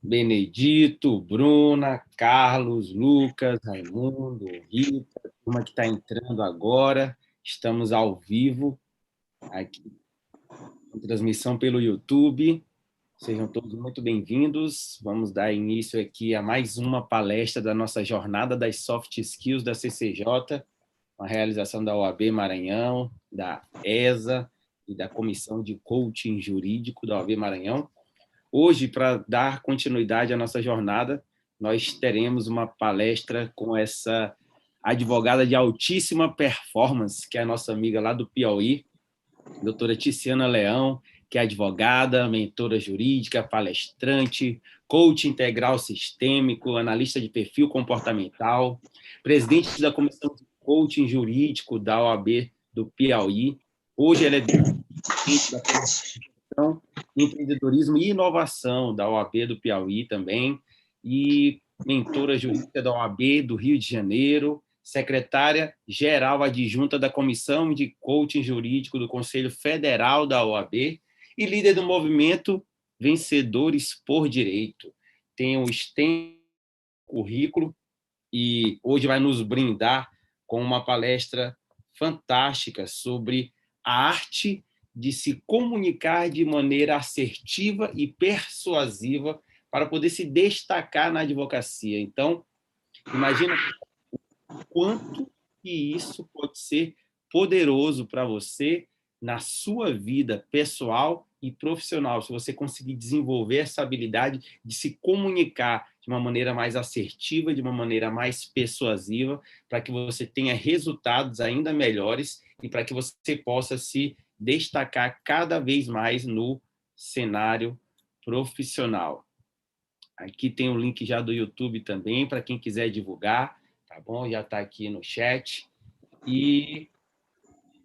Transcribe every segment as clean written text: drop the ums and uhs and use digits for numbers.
Benedito, Bruna, Carlos, Lucas, Raimundo, Rita, a turma que está entrando agora. Estamos ao vivo aqui, em transmissão pelo YouTube. Sejam todos muito bem-vindos. Vamos dar início aqui a mais uma palestra da nossa jornada das Soft Skills da CCJ, uma realização da OAB Maranhão, da ESA e da Comissão de Coaching Jurídico da OAB Maranhão. Hoje, para dar continuidade à nossa jornada, nós teremos uma palestra com essa advogada de altíssima performance, que é a nossa amiga lá do Piauí, doutora Ticiana Leão, que é advogada, mentora jurídica, palestrante, coach integral sistêmico, analista de perfil comportamental, presidente da Comissão de Coaching Jurídico da OAB do Piauí. Hoje ela é presidente da Comissão de Empreendedorismo e Inovação da OAB do Piauí também, e mentora jurídica da OAB do Rio de Janeiro, secretária-geral adjunta da Comissão de Coaching Jurídico do Conselho Federal da OAB e líder do movimento Vencedores por Direito. Tem um extenso currículo e hoje vai nos brindar com uma palestra fantástica sobre a arte de se comunicar de maneira assertiva e persuasiva para poder se destacar na advocacia. Então, imagina quanto que isso pode ser poderoso para você na sua vida pessoal e profissional, se você conseguir desenvolver essa habilidade de se comunicar de uma maneira mais assertiva, de uma maneira mais persuasiva, para que você tenha resultados ainda melhores e para que você possa se destacar cada vez mais no cenário profissional. Aqui tem o link já do YouTube também, para quem quiser divulgar, tá bom? Já está aqui no chat. E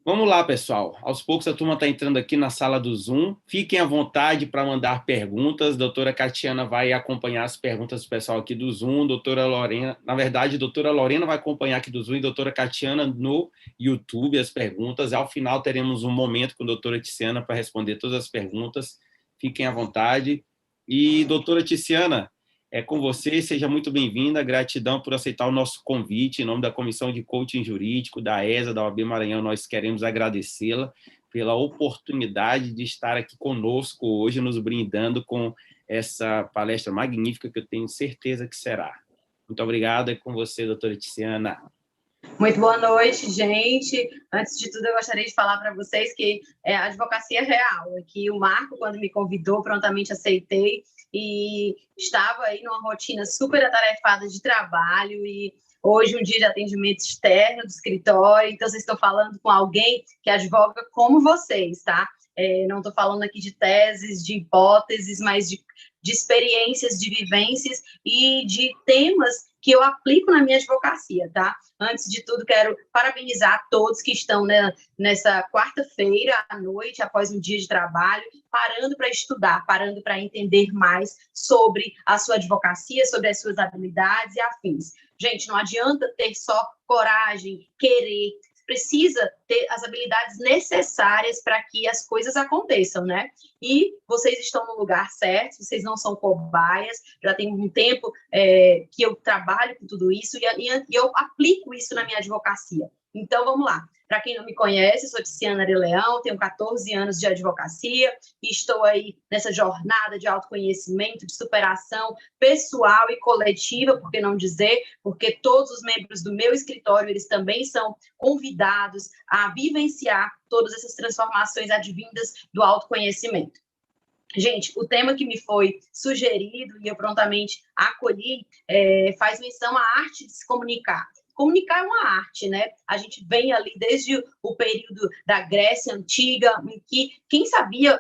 vamos lá, pessoal. Aos poucos a turma está entrando aqui na sala do Zoom. Fiquem à vontade para mandar perguntas. Doutora Catiana vai acompanhar as perguntas do pessoal aqui do Zoom. Doutora Lorena, na verdade, doutora Lorena vai acompanhar aqui do Zoom e doutora Catiana no YouTube as perguntas. Ao final teremos um momento com a doutora Ticiana para responder todas as perguntas. Fiquem à vontade. E, doutora Ticiana, é com você, seja muito bem-vinda, gratidão por aceitar o nosso convite, em nome da Comissão de Coaching Jurídico, da ESA, da OAB Maranhão, nós queremos agradecê-la pela oportunidade de estar aqui conosco hoje, nos brindando com essa palestra magnífica que eu tenho certeza que será. Muito obrigado, é com você, doutora Ticiana. Muito boa noite, gente. Antes de tudo, eu gostaria de falar para vocês que a advocacia é real, que o Marco, quando me convidou, prontamente aceitei, e estava aí numa rotina super atarefada de trabalho, e hoje um dia de atendimento externo do escritório, então vocês estão falando com alguém que advoga como vocês, tá? Não estou falando aqui de teses, de hipóteses, mas de experiências, de vivências e de temas que eu aplico na minha advocacia, tá? Antes de tudo, quero parabenizar todos que estão, né, nessa quarta-feira à noite, após um dia de trabalho, parando para estudar, parando para entender mais sobre a sua advocacia, sobre as suas habilidades e afins. Gente, não adianta ter só coragem, querer, precisa ter as habilidades necessárias para que as coisas aconteçam, né? E vocês estão no lugar certo, vocês não são cobaias, já tem um tempo que eu trabalho com tudo isso e eu aplico isso na minha advocacia. Então, vamos lá. Para quem não me conhece, eu sou Ticiana Leão, tenho 14 anos de advocacia e estou aí nessa jornada de autoconhecimento, de superação pessoal e coletiva, por que não dizer, porque todos os membros do meu escritório, eles também são convidados a vivenciar todas essas transformações advindas do autoconhecimento. Gente, o tema que me foi sugerido e eu prontamente acolhi faz menção à arte de se comunicar. Comunicar é uma arte, né? A gente vem ali desde o período da Grécia Antiga, em que quem sabia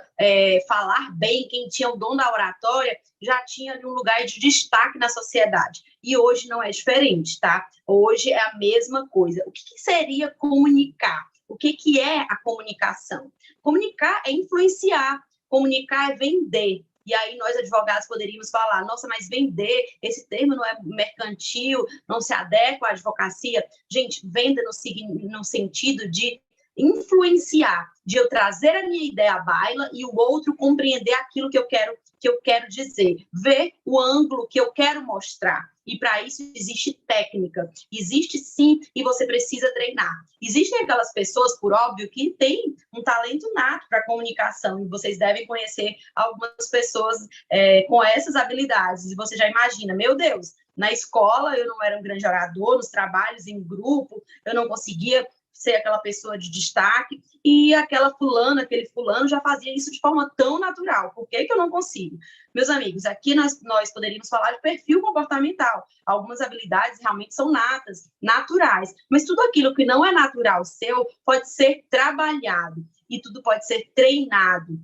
falar bem, quem tinha o dom da oratória, já tinha ali um lugar de destaque na sociedade. E hoje não é diferente, tá? Hoje é a mesma coisa. O que seria comunicar? O que é a comunicação? Comunicar é influenciar, comunicar é vender. E aí nós, advogados, poderíamos falar, nossa, mas vender, esse termo não é mercantil, não se adequa à advocacia. Gente, venda no sentido de influenciar, de eu trazer a minha ideia à baila e o outro compreender aquilo que eu quero que eu quero dizer, ver o ângulo que eu quero mostrar. E para isso existe técnica, existe sim, e você precisa treinar. Existem aquelas pessoas, por óbvio, que têm um talento nato para comunicação, e vocês devem conhecer algumas pessoas com essas habilidades. E você já imagina, meu Deus, na escola eu não era um grande orador, nos trabalhos em grupo, eu não conseguia ser aquela pessoa de destaque, e aquele fulano já fazia isso de forma tão natural. Por que eu não consigo? Meus amigos, aqui nós poderíamos falar de perfil comportamental. Algumas habilidades realmente são natas, naturais, mas tudo aquilo que não é natural seu pode ser trabalhado, e tudo pode ser treinado.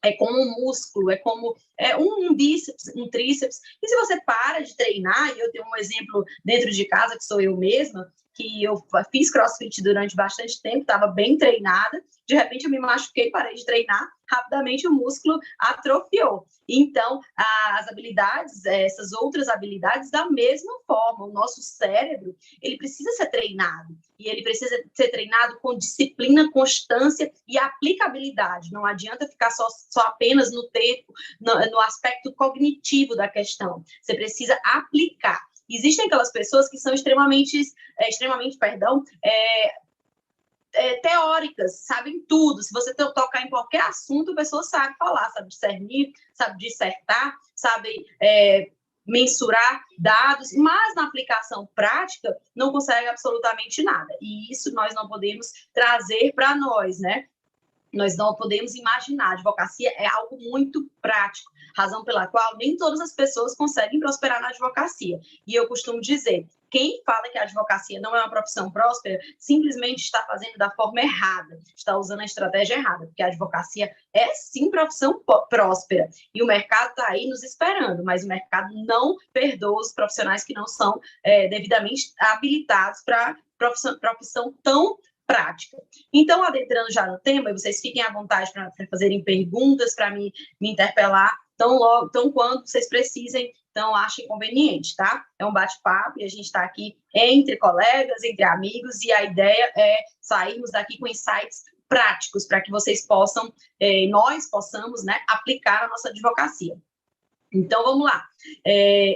É como um músculo, é como um bíceps, um tríceps. E se você para de treinar, e eu tenho um exemplo dentro de casa, que sou eu mesma, que eu fiz crossfit durante bastante tempo, estava bem treinada, de repente eu me machuquei, parei de treinar, rapidamente o músculo atrofiou. Então, as habilidades, essas outras habilidades, da mesma forma, o nosso cérebro, ele precisa ser treinado, e ele precisa ser treinado com disciplina, constância e aplicabilidade. Não adianta ficar só apenas no tempo, no aspecto cognitivo da questão. Você precisa aplicar. Existem aquelas pessoas que são extremamente teóricas, sabem tudo. Se você tocar em qualquer assunto, a pessoa sabe falar, sabe discernir, sabe dissertar, sabe mensurar dados, mas na aplicação prática não consegue absolutamente nada. E isso nós não podemos trazer para nós, né? Nós não podemos imaginar. A advocacia é algo muito prático, razão pela qual nem todas as pessoas conseguem prosperar na advocacia. E eu costumo dizer, quem fala que a advocacia não é uma profissão próspera, simplesmente está fazendo da forma errada, está usando a estratégia errada, porque a advocacia é sim profissão próspera, e o mercado está aí nos esperando, mas o mercado não perdoa os profissionais que não são devidamente habilitados para profissão tão prática. Então, adentrando já no tema, e vocês fiquem à vontade para fazerem perguntas, para me interpelar, tão quando vocês precisem, então achem conveniente, tá? É um bate-papo e a gente está aqui entre colegas, entre amigos, e a ideia é sairmos daqui com insights práticos para que vocês possam, nós possamos, né, aplicar a nossa advocacia. Então, vamos lá.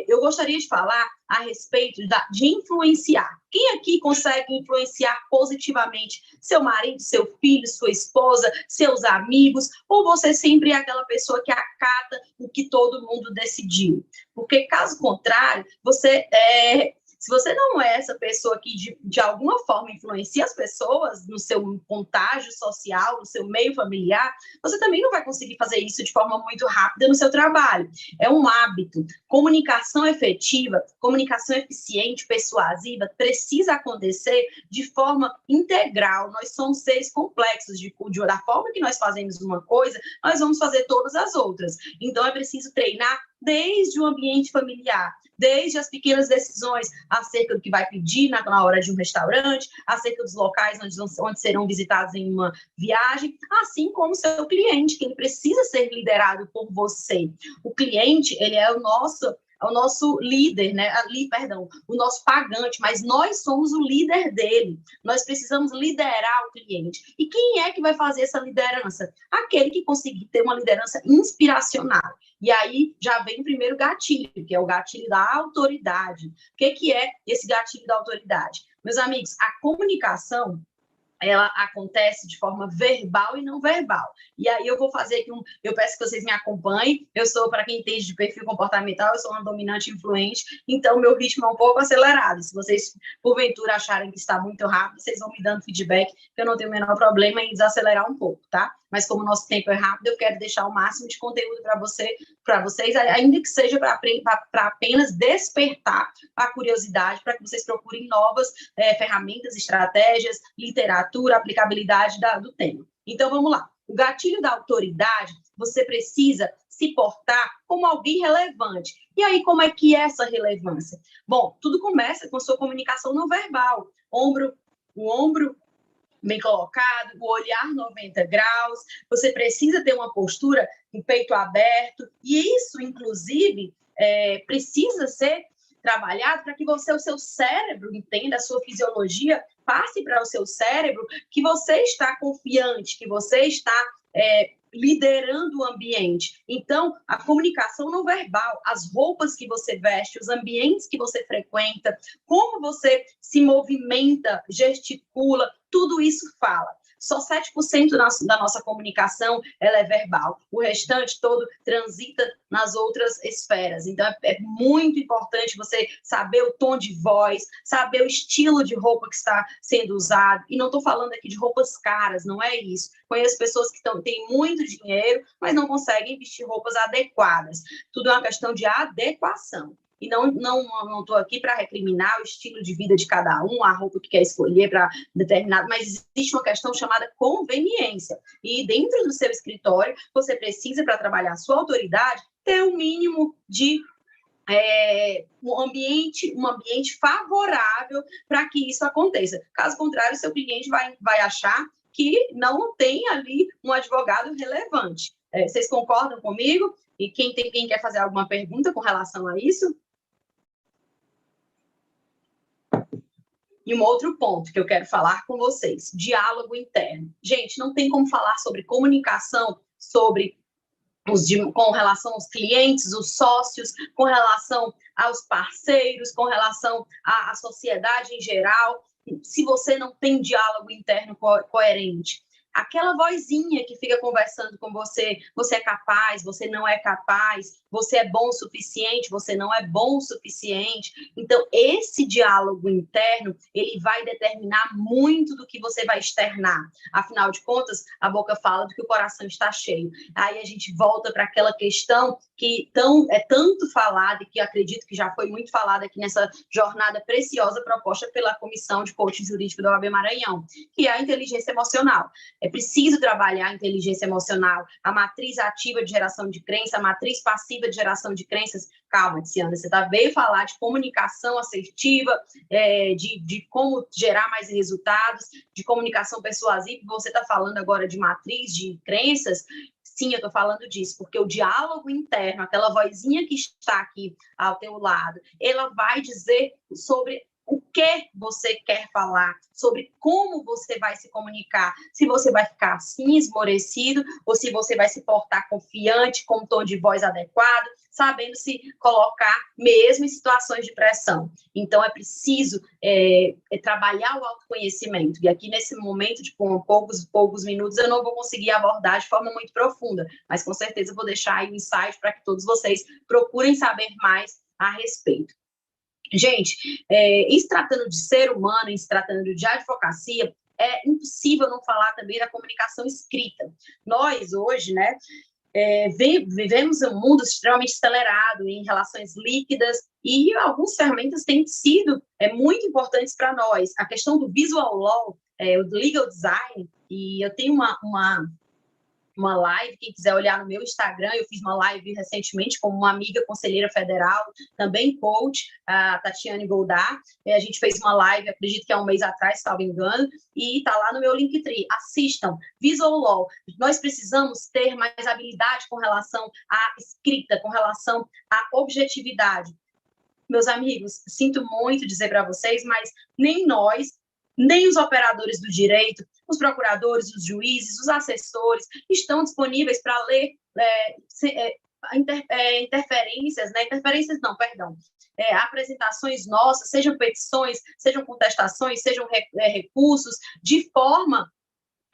Eu gostaria de falar a respeito de influenciar. Quem aqui consegue influenciar positivamente seu marido, seu filho, sua esposa, seus amigos? Ou você sempre é aquela pessoa que acata o que todo mundo decidiu? Porque, caso contrário, se você não é essa pessoa que, de alguma forma, influencia as pessoas no seu contágio social, no seu meio familiar, você também não vai conseguir fazer isso de forma muito rápida no seu trabalho. É um hábito. Comunicação efetiva, comunicação eficiente, persuasiva, precisa acontecer de forma integral. Nós somos seres complexos. Da forma que nós fazemos uma coisa, nós vamos fazer todas as outras. Então, é preciso treinar desde o ambiente familiar, desde as pequenas decisões acerca do que vai pedir na hora de um restaurante, acerca dos locais onde serão visitados em uma viagem, assim como o seu cliente, que ele precisa ser liderado por você. O cliente, ele é o nosso líder, né? O nosso pagante, mas nós somos o líder dele. Nós precisamos liderar o cliente. E quem é que vai fazer essa liderança? Aquele que conseguir ter uma liderança inspiracional. E aí já vem o primeiro gatilho, que é o gatilho da autoridade. O que é esse gatilho da autoridade? Meus amigos, a comunicação, ela acontece de forma verbal e não verbal. E aí eu vou fazer aqui eu peço que vocês me acompanhem. Eu sou, para quem entende de perfil comportamental, eu sou uma dominante influente, então meu ritmo é um pouco acelerado. Se vocês, porventura, acharem que está muito rápido, vocês vão me dando feedback, que eu não tenho o menor problema em desacelerar um pouco, tá? Mas como o nosso tempo é rápido, eu quero deixar o máximo de conteúdo para vocês, ainda que seja para apenas despertar a curiosidade, para que vocês procurem novas ferramentas, estratégias, literatura, aplicabilidade do tema. Então, vamos lá. O gatilho da autoridade, você precisa se portar como alguém relevante. E aí, como é que é essa relevância? Bom, tudo começa com a sua comunicação não verbal. O ombro bem colocado, o olhar 90 graus, você precisa ter uma postura com peito aberto, e isso, inclusive, precisa ser trabalhado para que o seu cérebro entenda, a sua fisiologia passe para o seu cérebro que você está confiante, que você está liderando o ambiente. Então, a comunicação não verbal, as roupas que você veste, os ambientes que você frequenta, como você se movimenta, gesticula, tudo isso fala. Só 7% da nossa comunicação ela é verbal. O restante todo transita nas outras esferas. Então, é muito importante você saber o tom de voz, saber o estilo de roupa que está sendo usado. E não estou falando aqui de roupas caras, não é isso. Conheço pessoas que têm muito dinheiro, mas não conseguem vestir roupas adequadas. Tudo é uma questão de adequação. E não estou aqui para recriminar o estilo de vida de cada um, a roupa que quer escolher para determinado, mas existe uma questão chamada conveniência. E dentro do seu escritório, você precisa, para trabalhar a sua autoridade, ter um mínimo de um ambiente favorável para que isso aconteça. Caso contrário, seu cliente vai achar que não tem ali um advogado relevante. Vocês concordam comigo? E quem quer fazer alguma pergunta com relação a isso? E um outro ponto que eu quero falar com vocês, diálogo interno. Gente, não tem como falar sobre comunicação, com relação aos clientes, os sócios, com relação aos parceiros, com relação à sociedade em geral, se você não tem diálogo interno coerente. Aquela vozinha que fica conversando com você, você é capaz, você não é capaz, você é bom o suficiente, você não é bom o suficiente. Então, esse diálogo interno, ele vai determinar muito do que você vai externar. Afinal de contas, a boca fala do que o coração está cheio. Aí a gente volta para aquela questão que é tanto falada e que acredito que já foi muito falada aqui nessa jornada preciosa proposta pela Comissão de Coaching Jurídico da OAB Maranhão, que é a inteligência emocional. É preciso trabalhar a inteligência emocional, a matriz ativa de geração de crença, a matriz passiva de geração de crenças. Calma, Tiziana, você veio falar de comunicação assertiva, de como gerar mais resultados, de comunicação persuasiva, você está falando agora de matriz de crenças. Sim, eu estou falando disso, porque o diálogo interno, aquela vozinha que está aqui ao teu lado, ela vai dizer sobre o que você quer falar, sobre como você vai se comunicar, se você vai ficar assim, esmorecido, ou se você vai se portar confiante, com um tom de voz adequado, sabendo se colocar mesmo em situações de pressão. Então, é preciso trabalhar o autoconhecimento. E aqui, nesse momento, com poucos minutos, eu não vou conseguir abordar de forma muito profunda, mas com certeza eu vou deixar aí um insight para que todos vocês procurem saber mais a respeito. Gente, em se tratando de ser humano, em se tratando de advocacia, é impossível não falar também da comunicação escrita. Nós, hoje, né, vivemos um mundo extremamente acelerado em relações líquidas e algumas ferramentas têm sido muito importantes para nós. A questão do visual law, o legal design, e eu tenho uma live, quem quiser olhar no meu Instagram, eu fiz uma live recentemente com uma amiga conselheira federal, também coach, a Tatiane Goldar. A gente fez uma live, acredito que há um mês atrás, se não me engano, e está lá no meu Linktree. Assistam. Visual Law. Nós precisamos ter mais habilidade com relação à escrita, com relação à objetividade. Meus amigos, sinto muito dizer para vocês, mas nem nós, nem os operadores do direito, os procuradores, os juízes, os assessores estão disponíveis para ler interferências, né? Interferências não, perdão. Apresentações nossas, sejam petições, sejam contestações, sejam recursos, de forma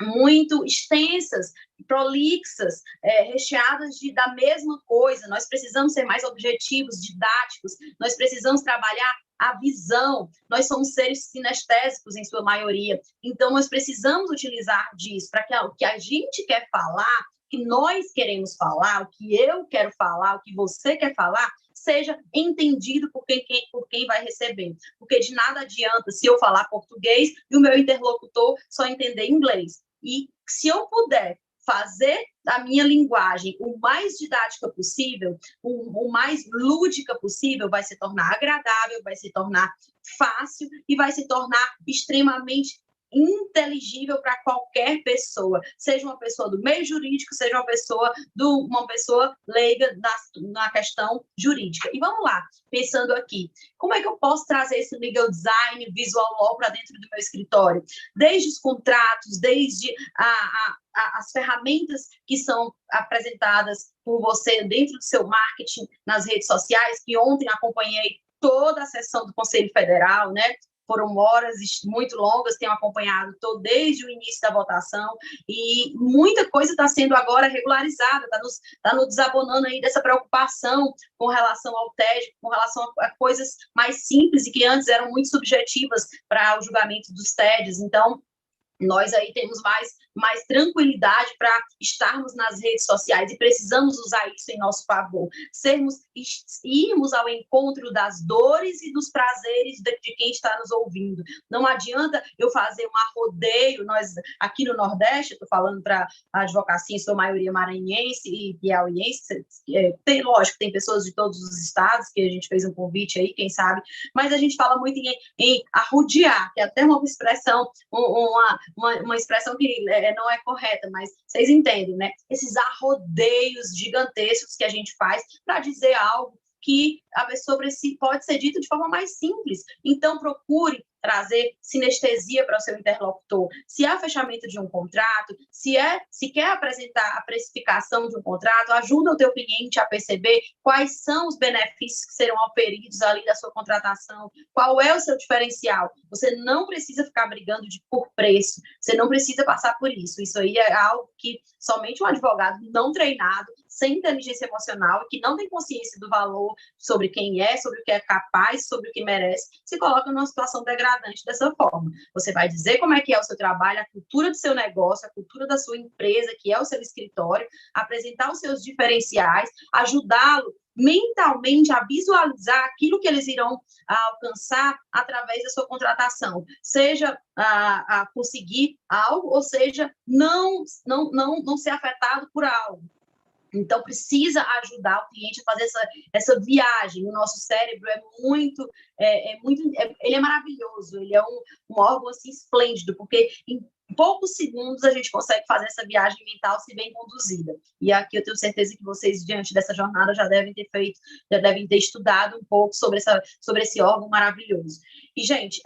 muito extensas, prolixas, recheadas da mesma coisa. Nós precisamos ser mais objetivos, didáticos, nós precisamos trabalhar a visão. Nós somos seres sinestésicos em sua maioria, então nós precisamos utilizar disso para que o que a gente quer falar, que nós queremos falar, o que eu quero falar, o que você quer falar, seja entendido por quem vai receber. Porque de nada adianta se eu falar português e o meu interlocutor só entender inglês. E se eu puder fazer da minha linguagem o mais didática possível, o mais lúdica possível, vai se tornar agradável, vai se tornar fácil e vai se tornar extremamente inteligível para qualquer pessoa, seja uma pessoa do meio jurídico, seja uma pessoa leiga na questão jurídica. E vamos lá, pensando aqui, como é que eu posso trazer esse legal design, visual law para dentro do meu escritório? Desde os contratos, desde as ferramentas que são apresentadas por você dentro do seu marketing nas redes sociais, que ontem acompanhei toda a sessão do Conselho Federal, né? Foram horas muito longas, tenho acompanhado desde o início da votação, e muita coisa está sendo agora regularizada, está nos desabonando aí dessa preocupação com relação ao TED, com relação a coisas mais simples e que antes eram muito subjetivas para o julgamento dos TEDs. Então, nós aí temos mais tranquilidade para estarmos nas redes sociais e precisamos usar isso em nosso favor. Irmos ao encontro das dores e dos prazeres de quem está nos ouvindo. Não adianta eu fazer um arrodeio, nós aqui no Nordeste, estou falando para a advocacia, em sua maioria maranhense e piauiense, lógico, tem pessoas de todos os estados, que a gente fez um convite aí, quem sabe, mas a gente fala muito em arrodear, que é até uma expressão, uma expressão que não é correta, mas vocês entendem, né? Esses arrodeios gigantescos que a gente faz para dizer algo que a pessoa pode ser dito de forma mais simples. Então, procure trazer sinestesia para o seu interlocutor. Se há fechamento de um contrato, se quer apresentar a precificação de um contrato, ajuda o teu cliente a perceber quais são os benefícios que serão oferidos ali da sua contratação, qual é o seu diferencial. Você não precisa ficar brigando por preço, você não precisa passar por isso. Isso aí é algo que somente um advogado não treinado, sem inteligência emocional, que não tem consciência do valor sobre quem é, sobre o que é capaz, sobre o que merece, se coloca numa situação degradante dessa forma. Você vai dizer como é que é o seu trabalho, a cultura do seu negócio, a cultura da sua empresa, que é o seu escritório, apresentar os seus diferenciais, ajudá-lo mentalmente a visualizar aquilo que eles irão alcançar através da sua contratação, seja a conseguir algo, ou seja, não ser afetado por algo. Então, precisa ajudar o cliente a fazer essa viagem. O nosso cérebro ele é maravilhoso, ele é um órgão assim, esplêndido, porque em poucos segundos a gente consegue fazer essa viagem mental se bem conduzida. E aqui eu tenho certeza que vocês, diante dessa jornada, já devem ter estudado um pouco sobre esse órgão maravilhoso. E, gente,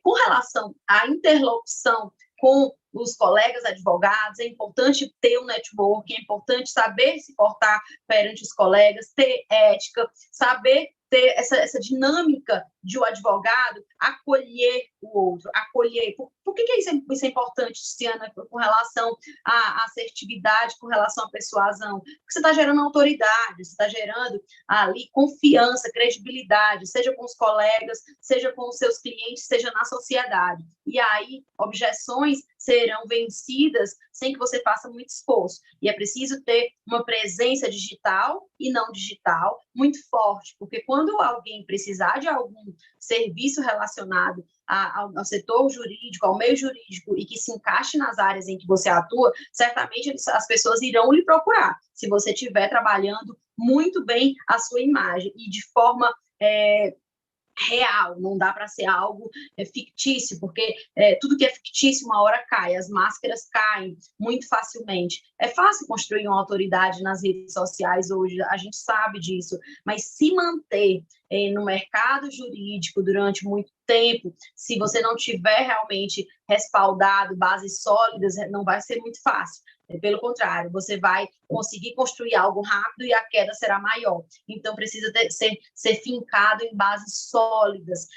com relação à interlocução com os colegas advogados, é importante ter um network, é importante saber se portar perante os colegas, ter ética, saber ter essa dinâmica de o advogado acolher o outro, acolher. Por que isso é importante, Tiziana, com relação à assertividade, com relação à persuasão? Porque você está gerando autoridade, você está gerando ali confiança, credibilidade, seja com os colegas, seja com os seus clientes, seja na sociedade. E aí, objeções serão vencidas sem que você faça muito esforço. E é preciso ter uma presença digital e não digital muito forte, porque quando alguém precisar de algum serviço relacionado ao setor jurídico, ao meio jurídico, e que se encaixe nas áreas em que você atua, certamente as pessoas irão lhe procurar, se você estiver trabalhando muito bem a sua imagem e de forma real, não dá para ser algo fictício, porque tudo que é fictício uma hora cai, as máscaras caem muito facilmente. É fácil construir uma autoridade nas redes sociais hoje, a gente sabe disso, mas se manter no mercado jurídico durante muito tempo, se você não tiver realmente respaldado, bases sólidas, não vai ser muito fácil. Pelo contrário, você vai conseguir construir algo rápido e a queda será maior. Então, precisa ser fincado em bases sólidas,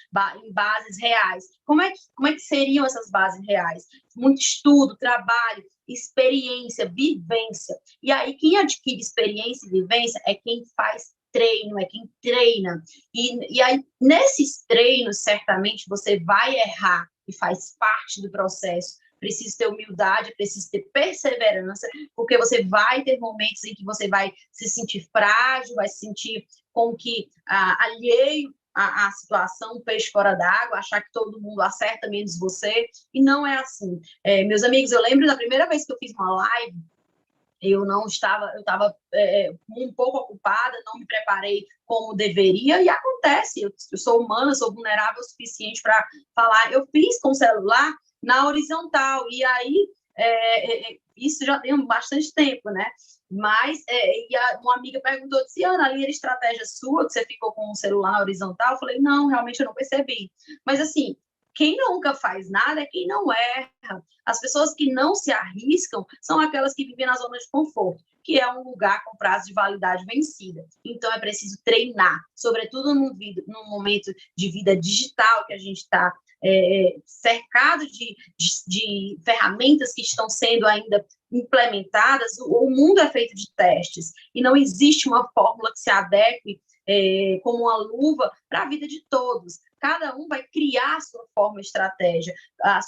em bases reais. Como é que seriam essas bases reais? Muito estudo, trabalho, experiência, vivência. E aí, quem adquire experiência e vivência é quem faz treino, é quem treina. E aí, nesses treinos, certamente, você vai errar e faz parte do processo. Precisa ter humildade, precisa ter perseverança, porque você vai ter momentos em que você vai se sentir frágil, vai se sentir como que alheio à situação, peixe fora d'água, achar que todo mundo acerta menos você, e não é assim. Meus amigos, eu lembro da primeira vez que eu fiz uma live, eu estava um pouco ocupada, não me preparei como deveria, e acontece, eu sou humana, sou vulnerável o suficiente para falar, eu fiz com o celular, na horizontal. E aí, isso já tem bastante tempo, né? Mas, uma amiga perguntou, disse, Ana, ali era estratégia sua, que você ficou com o celular na horizontal? Eu falei, não, realmente eu não percebi. Mas, assim, quem nunca faz nada é quem não erra. As pessoas que não se arriscam são aquelas que vivem na zona de conforto, que é um lugar com prazo de validade vencida. Então, é preciso treinar, sobretudo num momento de vida digital que a gente está cercado de ferramentas que estão sendo ainda implementadas. O mundo é feito de testes e não existe uma fórmula que se adeque como uma luva para a vida de todos. Cada um vai criar a sua forma de estratégia, a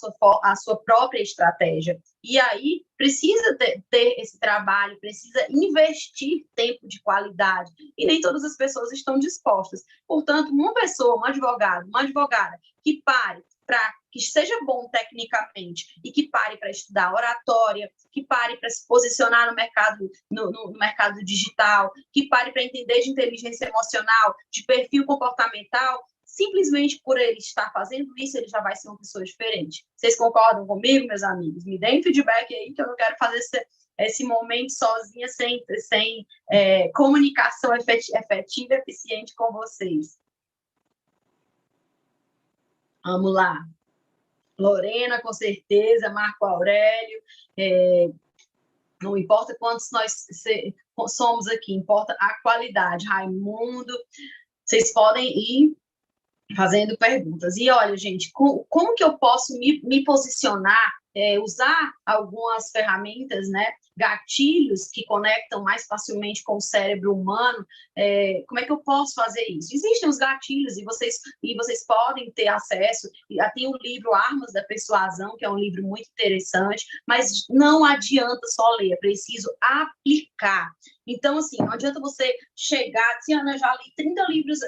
sua própria estratégia. E aí precisa ter esse trabalho, precisa investir tempo de qualidade. E nem todas as pessoas estão dispostas. Portanto, uma pessoa, um advogado, uma advogada que pare que seja bom tecnicamente e que pare para estudar oratória, que pare para se posicionar no mercado, no mercado digital, que pare para entender de inteligência emocional, de perfil comportamental, simplesmente por ele estar fazendo isso, ele já vai ser uma pessoa diferente. Vocês concordam comigo, meus amigos? Me deem feedback aí, que eu não quero fazer esse momento sozinha, sem comunicação efetiva e eficiente com vocês. Vamos lá. Lorena, com certeza, Marco Aurélio, não importa quantos nós somos aqui, importa a qualidade. Raimundo, vocês podem ir fazendo perguntas. E olha, gente, como que eu posso me posicionar, usar algumas ferramentas, né, gatilhos que conectam mais facilmente com o cérebro humano, como é que eu posso fazer isso? Existem os gatilhos e vocês podem ter acesso. Tem o livro Armas da Persuasão, que é um livro muito interessante, mas não adianta só ler, é preciso aplicar. Então, assim, não adianta você chegar, assim, Ana, eu já li 30 livros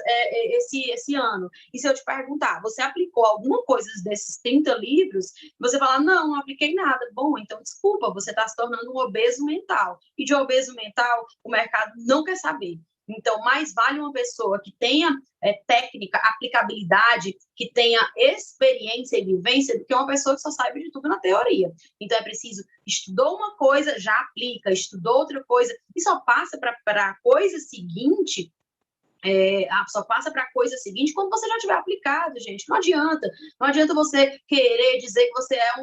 esse ano, e se eu te perguntar, você aplicou alguma coisa desses 30 livros? Você falar, não apliquei nada. Bom, então, desculpa, você está se tornando um obeso mental. E de obeso mental, o mercado não quer saber. Então, mais vale uma pessoa que tenha técnica, aplicabilidade, que tenha experiência e vivência, do que uma pessoa que só saiba de tudo na teoria. Então, é preciso, estudou uma coisa, já aplica, estudou outra coisa, e só passa para a coisa seguinte, só passa para a coisa seguinte quando você já tiver aplicado, gente. Não adianta você querer dizer que você é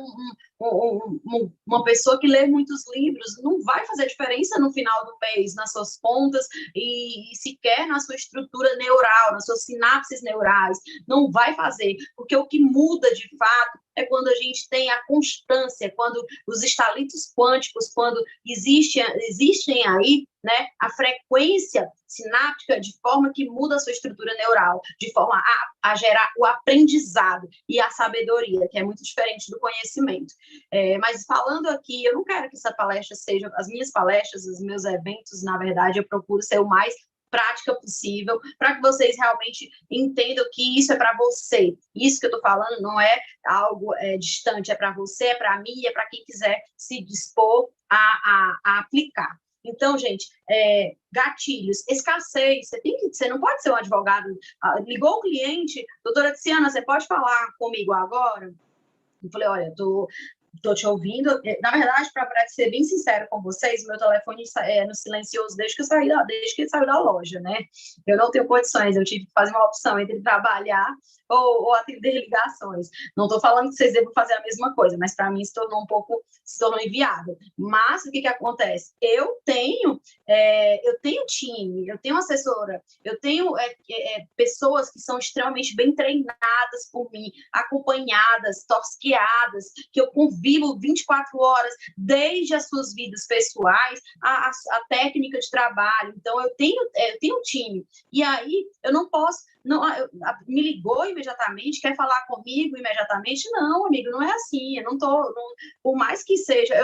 uma pessoa que lê muitos livros. Não vai fazer diferença no final do mês, nas suas contas e sequer na sua estrutura neural, nas suas sinapses neurais. Não vai fazer, porque o que muda de fato é quando a gente tem a constância, quando os estalitos quânticos, quando existem aí, né, a frequência sináptica de forma que muda a sua estrutura neural, de forma a gerar o aprendizado e a sabedoria, que é muito diferente do conhecimento. Mas falando aqui, eu não quero que essa palestra seja, as minhas palestras, os meus eventos, na verdade, eu procuro ser o mais prática possível, para que vocês realmente entendam que isso é para você. Isso que eu estou falando não é algo distante, é para você, é para mim, é para quem quiser se dispor a aplicar. Então, gente, gatilhos, escassez, você não pode ser um advogado. Ligou o cliente, doutora Tiziana, você pode falar comigo agora? Eu falei, olha, estou te ouvindo. Na verdade, para ser bem sincero com vocês, meu telefone é no silencioso desde que ele saiu da loja, né? Eu não tenho condições, eu tive que fazer uma opção entre trabalhar ou atender ligações. Não estou falando que vocês devem fazer a mesma coisa, mas para mim se tornou inviável. Mas o que acontece? Eu tenho time, eu tenho assessora, eu tenho pessoas que são extremamente bem treinadas por mim, acompanhadas, tosqueadas, que eu convivo 24 horas, desde as suas vidas pessoais, a técnica de trabalho. Então, eu tenho time. E aí, eu não posso... me ligou imediatamente, quer falar comigo imediatamente? Não, amigo, não é assim. Eu não tô... por mais que seja...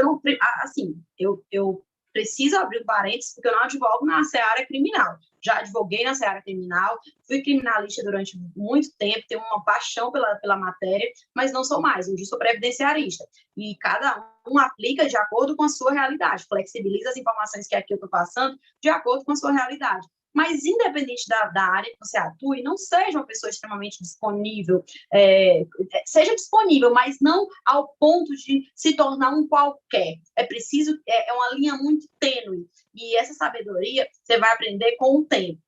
Eu preciso abrir um parênteses, porque eu não advogo na seara criminal. Já advoguei na seara criminal, fui criminalista durante muito tempo, tenho uma paixão pela matéria, mas não sou mais, hoje sou previdenciarista. E cada um aplica de acordo com a sua realidade, flexibiliza as informações que aqui eu estou passando de acordo com a sua realidade. mas independente da área que você atue, não seja uma pessoa extremamente disponível, seja disponível, mas não ao ponto de se tornar um qualquer. É preciso, é uma linha muito tênue, e essa sabedoria você vai aprender com o tempo,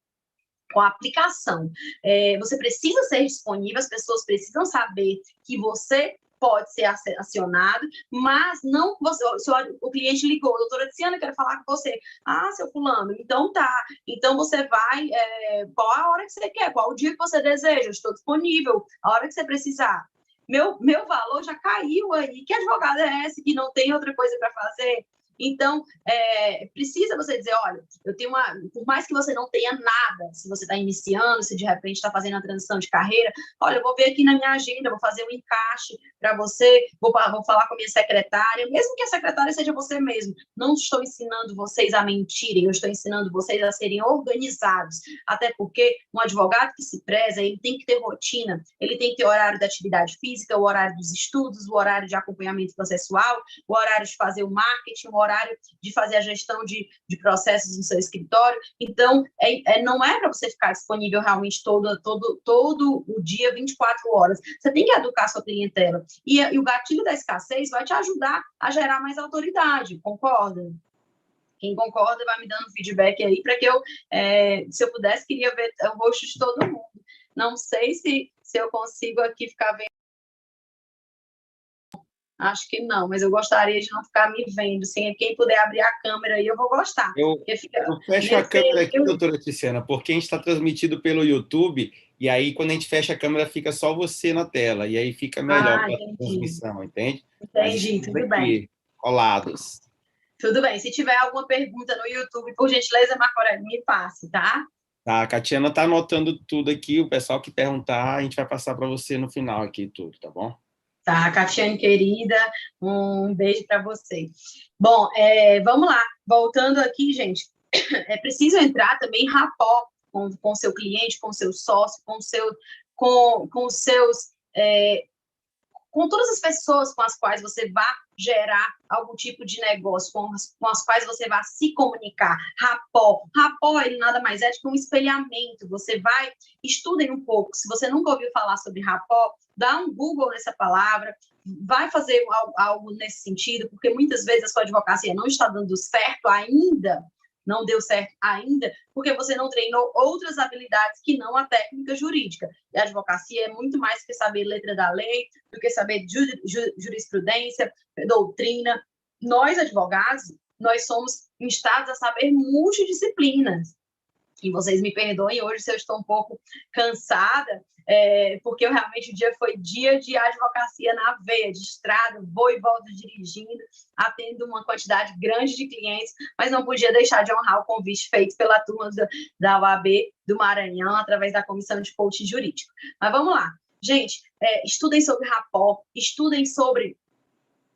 com a aplicação. Você precisa ser disponível, as pessoas precisam saber que você pode ser acionado, mas não você, o cliente ligou, doutora Tiziana, eu quero falar com você. Ah, seu fulano, então tá. Então você vai, qual a hora que você quer, qual o dia que você deseja, eu estou disponível, a hora que você precisar. Meu valor já caiu aí. Que advogado é esse que não tem outra coisa para fazer? Então, precisa você dizer, olha, eu tenho por mais que você não tenha nada, se você está iniciando, se de repente está fazendo a transição de carreira, olha, eu vou ver aqui na minha agenda, vou fazer um encaixe para você, vou falar com a minha secretária, mesmo que a secretária seja você mesmo. Não estou ensinando vocês a mentirem, eu estou ensinando vocês a serem organizados, até porque um advogado que se preza, ele tem que ter rotina, ele tem que ter horário da atividade física, o horário dos estudos, o horário de acompanhamento processual, o horário de fazer o marketing, o horário de fazer a gestão de processos no seu escritório. Então, não é para você ficar disponível realmente todo o dia, 24 horas. Você tem que educar a sua clientela. E o gatilho da escassez vai te ajudar a gerar mais autoridade, concorda? Quem concorda vai me dando feedback aí, para que se eu pudesse, queria ver o rosto de todo mundo. Não sei se eu consigo aqui ficar vendo. Acho que não, mas eu gostaria de não ficar me vendo. Assim, quem puder abrir a câmera aí, eu vou gostar. Eu fecho a câmera aqui, doutora Tiziana, porque a gente está transmitido pelo YouTube, e aí quando a gente fecha a câmera, fica só você na tela, e aí fica melhor para a transmissão, entende? Entendi, tudo bem. Colados. Tudo bem. Se tiver alguma pergunta no YouTube, por gentileza, Marco Aurélio, me passe, tá? Tá, a Catiana está anotando tudo aqui, o pessoal que perguntar, a gente vai passar para você no final aqui tudo, tá bom? Tá, Catiane, querida, um beijo para você. Bom, vamos lá. Voltando aqui, gente, é preciso entrar também em rapport com o seu cliente, com o seu sócio, com os seus... com todas as pessoas com as quais você vai gerar algum tipo de negócio, com as quais você vai se comunicar. Rapport, ele nada mais é do que um espelhamento. Você vai, estudem um pouco. Se você nunca ouviu falar sobre rapport, dá um Google nessa palavra, vai fazer algo nesse sentido, porque muitas vezes a sua advocacia não está dando certo ainda, não deu certo ainda, porque você não treinou outras habilidades que não a técnica jurídica. E a advocacia é muito mais do que saber letra da lei, do que saber jurisprudência, doutrina. Nós, advogados, nós somos instados a saber multidisciplinas. E vocês me perdoem hoje se eu estou um pouco cansada, porque realmente o dia foi dia de advocacia na veia, de estrada, vou e volto dirigindo, atendo uma quantidade grande de clientes, mas não podia deixar de honrar o convite feito pela turma da OAB do Maranhão, através da Comissão de Coaching Jurídico. Mas vamos lá. Gente, estudem sobre rapport, estudem sobre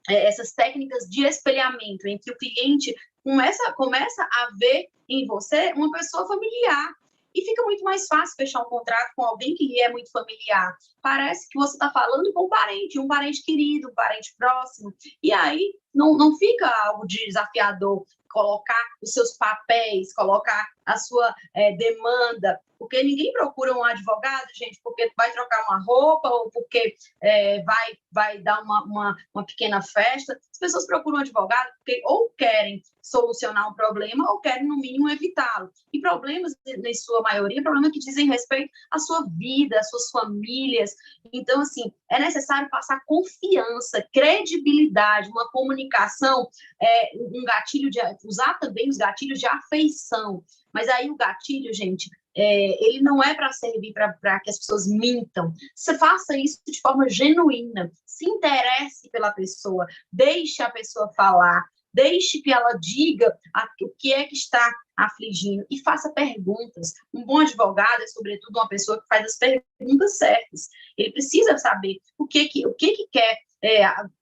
essas técnicas de espelhamento, em que o cliente começa a ver em você uma pessoa familiar. E fica muito mais fácil fechar um contrato com alguém que lhe é muito familiar. Parece que você está falando com um parente querido, um parente próximo. E aí não fica algo desafiador colocar os seus papéis, colocar a sua demanda, porque ninguém procura um advogado, gente, porque vai trocar uma roupa ou porque vai dar uma pequena festa. As pessoas procuram um advogado porque ou querem solucionar um problema ou querem, no mínimo, evitá-lo. E problemas, na sua maioria, problemas que dizem respeito à sua vida, às suas famílias. Então, assim, é necessário passar confiança, credibilidade, uma comunicação, um gatilho usar também os gatilhos de afeição. Mas aí o gatilho, gente, ele não é para servir para que as pessoas mintam. Você faça isso de forma genuína, se interesse pela pessoa, deixe a pessoa falar, deixe que ela diga o que é que está afligindo e faça perguntas. Um bom advogado é, sobretudo, uma pessoa que faz as perguntas certas. Ele precisa saber o que quer,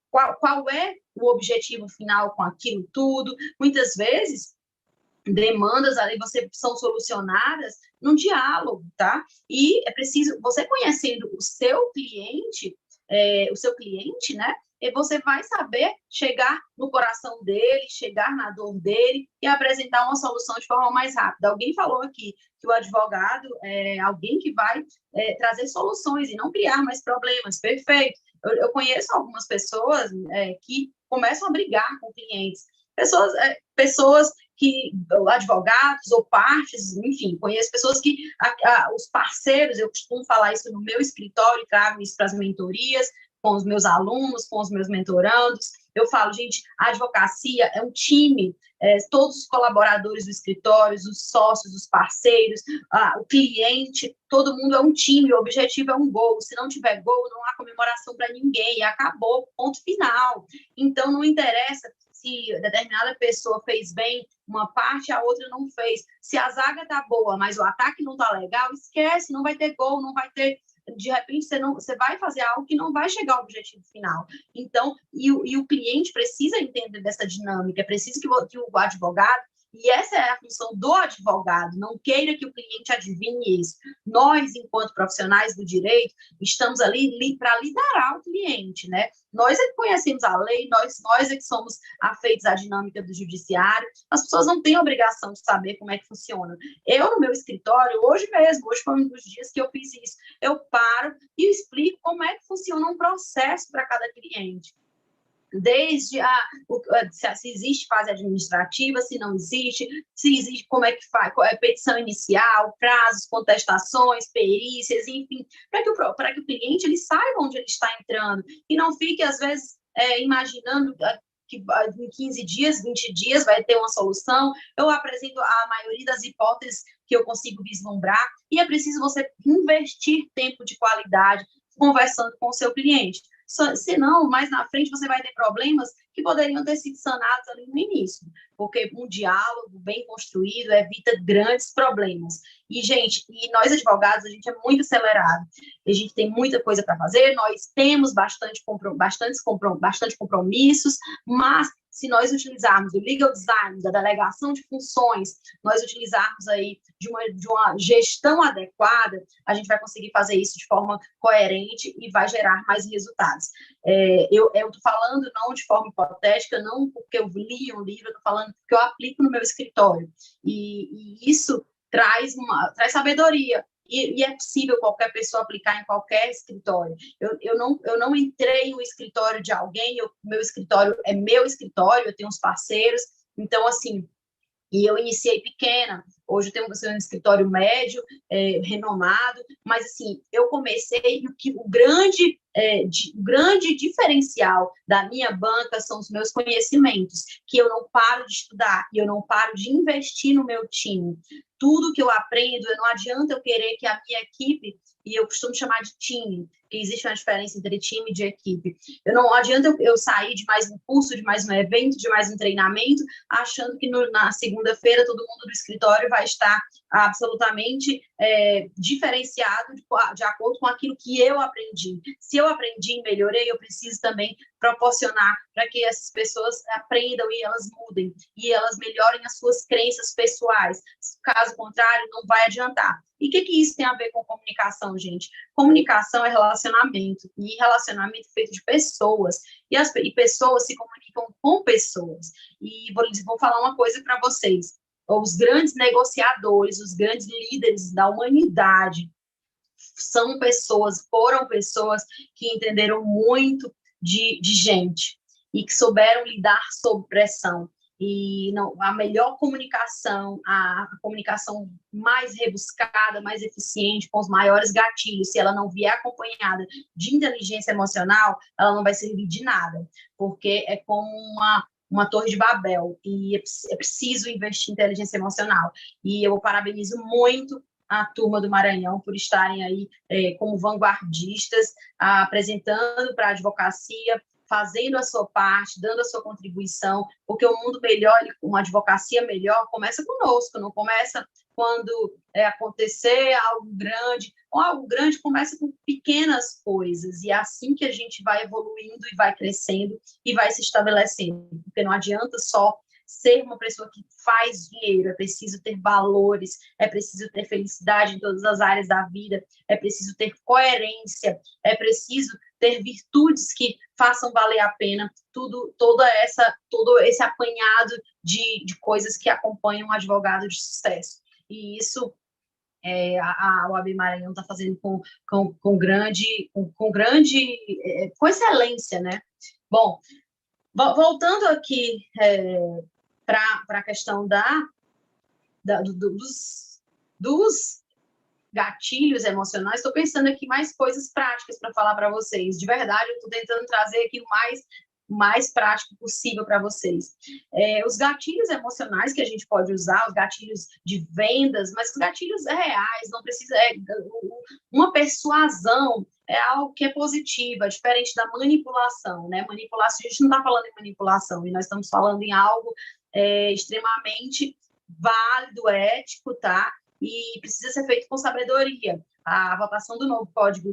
qual é o objetivo final com aquilo tudo. Muitas vezes, demandas ali são solucionadas num diálogo, tá? E é preciso, você conhecendo o seu cliente, o seu cliente, né? E você vai saber chegar no coração dele, chegar na dor dele e apresentar uma solução de forma mais rápida. Alguém falou aqui que o advogado é alguém que vai trazer soluções e não criar mais problemas. Perfeito. Eu conheço algumas pessoas que começam a brigar com clientes. Pessoas que, advogados ou partes, enfim, conheço pessoas que, os parceiros, eu costumo falar isso no meu escritório, trago isso para as mentorias, com os meus alunos, com os meus mentorandos. Eu falo, gente, a advocacia é um time, todos os colaboradores do escritório, os sócios, os parceiros, o cliente, todo mundo é um time, o objetivo é um gol. Se não tiver gol, não há comemoração para ninguém, acabou, ponto final. Então, não interessa se determinada pessoa fez bem uma parte, a outra não fez. Se a zaga tá boa, mas o ataque não tá legal, esquece, não vai ter gol, não vai ter... De repente, você vai fazer algo que não vai chegar ao objetivo final. Então, e o cliente precisa entender dessa dinâmica, é preciso que o advogado, e essa é a função do advogado, não queira que o cliente adivinhe isso. Nós, enquanto profissionais do direito, estamos ali para liderar o cliente, né? Nós é que conhecemos a lei, nós é que somos afeitos à dinâmica do judiciário. As pessoas não têm obrigação de saber como é que funciona. Eu, no meu escritório, hoje foi um dos dias que eu fiz isso. Eu paro e explico como é que funciona um processo para cada cliente. Desde se existe fase administrativa, se não existe, se existe, como é que faz, petição inicial, prazos, contestações, perícias, enfim, para que o cliente ele saiba onde ele está entrando e não fique, às vezes, imaginando que em 15 dias, 20 dias vai ter uma solução. Eu apresento a maioria das hipóteses que eu consigo vislumbrar e é preciso você investir tempo de qualidade conversando com o seu cliente. Senão, mais na frente, você vai ter problemas que poderiam ter sido sanados ali no início, porque um diálogo bem construído evita grandes problemas. E, gente, nós advogados, a gente é muito acelerado, a gente tem muita coisa para fazer, nós temos bastante compromissos, mas se nós utilizarmos o legal design, da delegação de funções, nós utilizarmos aí de uma gestão adequada, a gente vai conseguir fazer isso de forma coerente e vai gerar mais resultados. Eu estou falando não de forma hipotética, não porque eu li um livro, eu estou falando porque eu aplico no meu escritório. E isso traz sabedoria. E é possível qualquer pessoa aplicar em qualquer escritório. Eu não entrei no escritório de alguém, meu escritório é meu escritório, eu tenho uns parceiros, então, assim, e eu iniciei pequena, hoje eu tenho um escritório médio, renomado, mas, assim, eu comecei, o grande diferencial da minha banca são os meus conhecimentos, que eu não paro de estudar, e eu não paro de investir no meu time. Tudo que eu aprendo, não adianta eu querer que a minha equipe, e eu costumo chamar de time, que existe uma diferença entre time e de equipe. Não adianta eu sair de mais um curso, de mais um evento, de mais um treinamento, achando que na segunda-feira todo mundo do escritório vai estar absolutamente diferenciado de acordo com aquilo que eu aprendi. Se eu aprendi e melhorei, eu preciso também proporcionar para que essas pessoas aprendam e elas mudem, e elas melhorem as suas crenças pessoais. Caso contrário, não vai adiantar. E o que isso tem a ver com comunicação, gente? Comunicação é relacionamento, e relacionamento feito de pessoas, e pessoas se comunicam com pessoas. E vou falar uma coisa para vocês, os grandes negociadores, os grandes líderes da humanidade foram pessoas que entenderam muito de gente e que souberam lidar sob pressão. E a melhor comunicação, a comunicação mais rebuscada, mais eficiente, com os maiores gatilhos, se ela não vier acompanhada de inteligência emocional, ela não vai servir de nada, porque é como uma torre de Babel, e é preciso investir em inteligência emocional. E eu parabenizo muito a turma do Maranhão por estarem aí como vanguardistas, apresentando para a advocacia, fazendo a sua parte, dando a sua contribuição, porque o mundo melhor, uma advocacia melhor, começa conosco, não começa quando acontecer algo grande, ou algo grande começa com pequenas coisas, e é assim que a gente vai evoluindo e vai crescendo e vai se estabelecendo, porque não adianta só ser uma pessoa que faz dinheiro, é preciso ter valores, é preciso ter felicidade em todas as áreas da vida, é preciso ter coerência, é preciso ter virtudes que façam valer a pena todo esse apanhado de coisas que acompanham um advogado de sucesso. E isso a OAB Maranhão está fazendo com excelência, né? Bom, voltando aqui para a questão dos gatilhos emocionais, estou pensando aqui mais coisas práticas para falar para vocês. De verdade, eu estou tentando trazer aqui o mais prático possível para vocês. Os gatilhos emocionais que a gente pode usar, os gatilhos de vendas, mas os gatilhos reais, não precisa... uma persuasão é algo que é positiva, diferente da manipulação, né? Manipulação, a gente não está falando em manipulação, e nós estamos falando em algo extremamente válido, ético, tá? E precisa ser feito com sabedoria. A votação do novo código,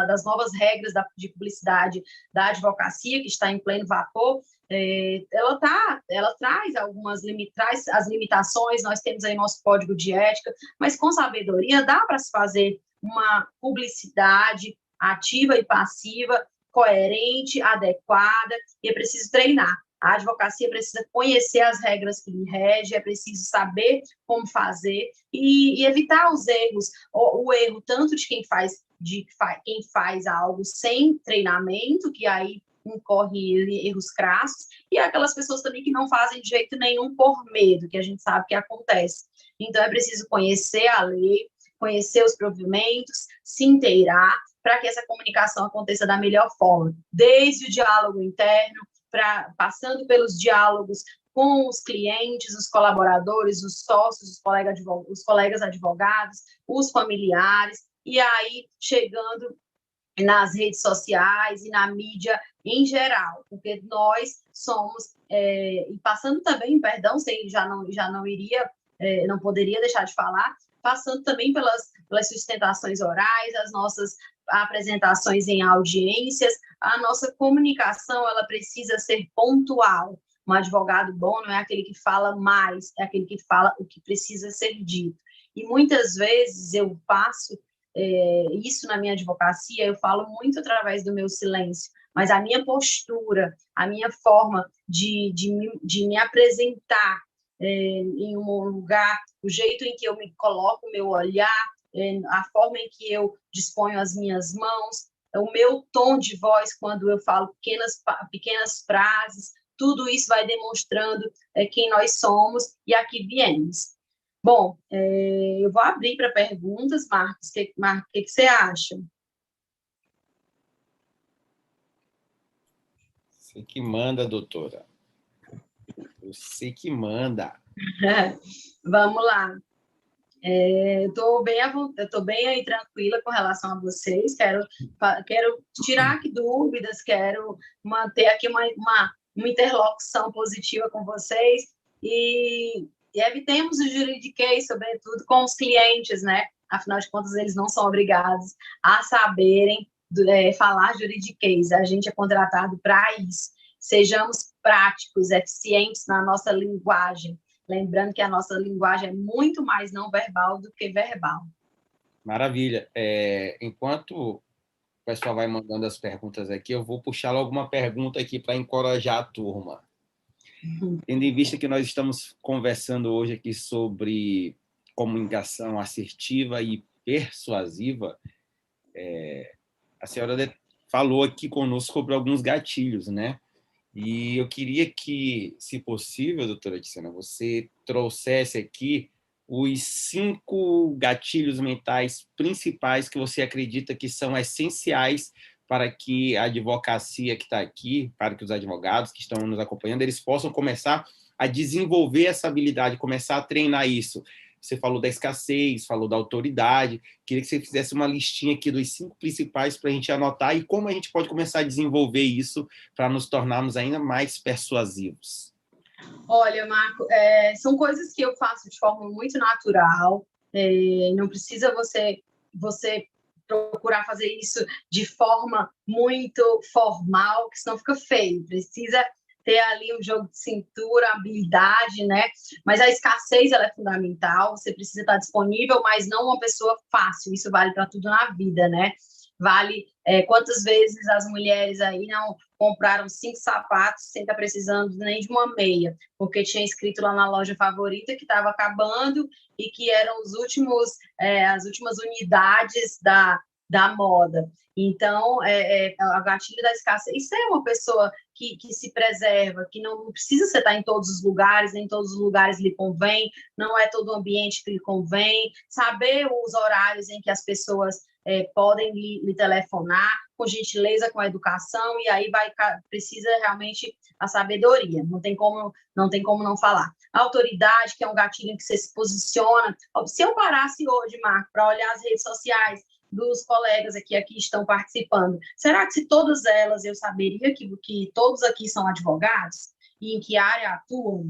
das novas regras de publicidade da advocacia, que está em pleno vapor, ela traz as limitações, nós temos aí nosso código de ética, mas com sabedoria dá para se fazer uma publicidade ativa e passiva, coerente, adequada, e é preciso treinar. A advocacia precisa conhecer as regras que lhe regem, é preciso saber como fazer e evitar os erros, o erro tanto de quem faz algo sem treinamento, que aí incorre erros crassos, e aquelas pessoas também que não fazem de jeito nenhum por medo, que a gente sabe que acontece. Então, é preciso conhecer a lei, conhecer os provimentos, se inteirar, para que essa comunicação aconteça da melhor forma, desde o diálogo interno, passando pelos diálogos com os clientes, os colaboradores, os sócios, os colegas advogados, os familiares, e aí chegando nas redes sociais e na mídia em geral, porque nós somos, e passando também, perdão, não poderia deixar de falar, passando também pelas sustentações orais, as nossas apresentações em audiências, a nossa comunicação, ela precisa ser pontual. Um advogado bom não é aquele que fala mais, é aquele que fala o que precisa ser dito. E muitas vezes eu passo isso na minha advocacia, eu falo muito através do meu silêncio, mas a minha postura, a minha forma de me apresentar em um lugar, o jeito em que eu me coloco, o meu olhar, a forma em que eu disponho as minhas mãos, o meu tom de voz quando eu falo pequenas frases, tudo isso vai demonstrando quem nós somos e a que viemos. Bom, eu vou abrir para perguntas, Marcos. Marcos, o que você acha? Você que manda, doutora. Você que manda. Vamos lá. Eu estou bem aí tranquila com relação a vocês. Quero tirar aqui dúvidas, quero manter aqui uma interlocução positiva com vocês e evitemos o juridiquês, sobretudo com os clientes, né? Afinal de contas, eles não são obrigados a saberem falar juridiquês. A gente é contratado para isso. Sejamos práticos, eficientes na nossa linguagem. Lembrando que a nossa linguagem é muito mais não verbal do que verbal. Maravilha. Enquanto o pessoal vai mandando as perguntas aqui, eu vou puxar logo uma pergunta aqui para encorajar a turma. Tendo em vista que nós estamos conversando hoje aqui sobre comunicação assertiva e persuasiva, a senhora falou aqui conosco sobre alguns gatilhos, né? E eu queria que, se possível, doutora Tiziana, você trouxesse aqui os 5 gatilhos mentais principais que você acredita que são essenciais para que a advocacia que está aqui, para que os advogados que estão nos acompanhando, eles possam começar a desenvolver essa habilidade, começar a treinar isso. Você falou da escassez, falou da autoridade. Queria que você fizesse uma listinha aqui dos 5 principais para a gente anotar e como a gente pode começar a desenvolver isso para nos tornarmos ainda mais persuasivos. Olha, Marco, são coisas que eu faço de forma muito natural. Não precisa você procurar fazer isso de forma muito formal, que senão fica feio. Precisa ter ali um jogo de cintura, habilidade, né? Mas a escassez, ela é fundamental, você precisa estar disponível, mas não uma pessoa fácil, isso vale para tudo na vida, né? Vale quantas vezes as mulheres aí não compraram 5 sapatos sem estar precisando nem de uma meia, porque tinha escrito lá na loja favorita que estava acabando e que eram as últimas unidades da moda. Então, o gatilho da escassez, ser uma pessoa que se preserva, que não precisa você estar em todos os lugares, nem todos os lugares lhe convém, não é todo o ambiente que lhe convém, saber os horários em que as pessoas podem lhe telefonar, com gentileza, com educação, e aí precisa realmente a sabedoria, não tem como não falar. A autoridade, que é um gatilho em que você se posiciona. Se eu parasse hoje, Marco, para olhar as redes sociais dos colegas aqui estão participando, será que se todas elas eu saberia que todos aqui são advogados? E em que área atuam?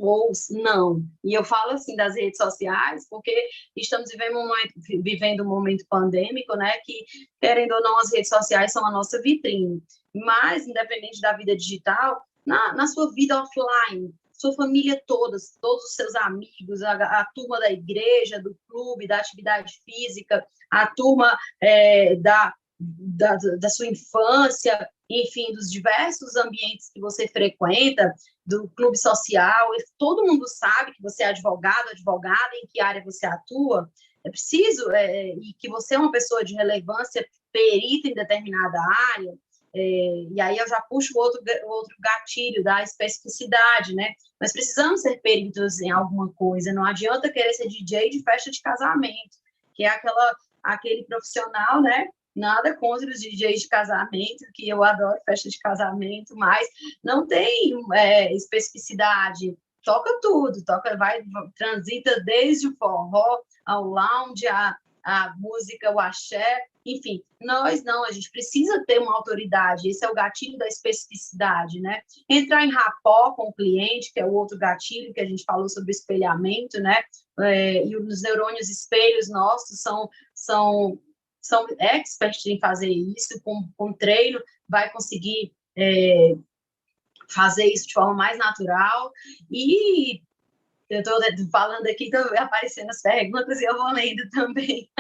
Ou não. E eu falo assim das redes sociais, porque estamos vivendo um momento pandêmico, né? Que, querendo ou não, as redes sociais são a nossa vitrine. Mas, independente da vida digital, na sua vida offline, sua família toda, todos os seus amigos, a turma da igreja, do clube, da atividade física, a turma da sua infância, enfim, dos diversos ambientes que você frequenta, do clube social, todo mundo sabe que você é advogado, advogada, em que área você atua, é preciso, e que você é uma pessoa de relevância, perita em determinada área, e aí eu já puxo o outro gatilho da especificidade, né? Nós precisamos ser peritos em alguma coisa, não adianta querer ser DJ de festa de casamento, que é aquele profissional, né? Nada contra os DJs de casamento, que eu adoro festa de casamento, mas não tem especificidade. Toca tudo, transita desde o forró ao lounge, a música, o axé, enfim. A gente precisa ter uma autoridade, esse é o gatilho da especificidade, né? Entrar em rapport com o cliente, que é o outro gatilho que a gente falou sobre espelhamento, né? E os neurônios espelhos nossos são experts em fazer isso, com treino, vai conseguir fazer isso de forma mais natural. E eu estou falando aqui, estão aparecendo as perguntas e eu vou lendo também.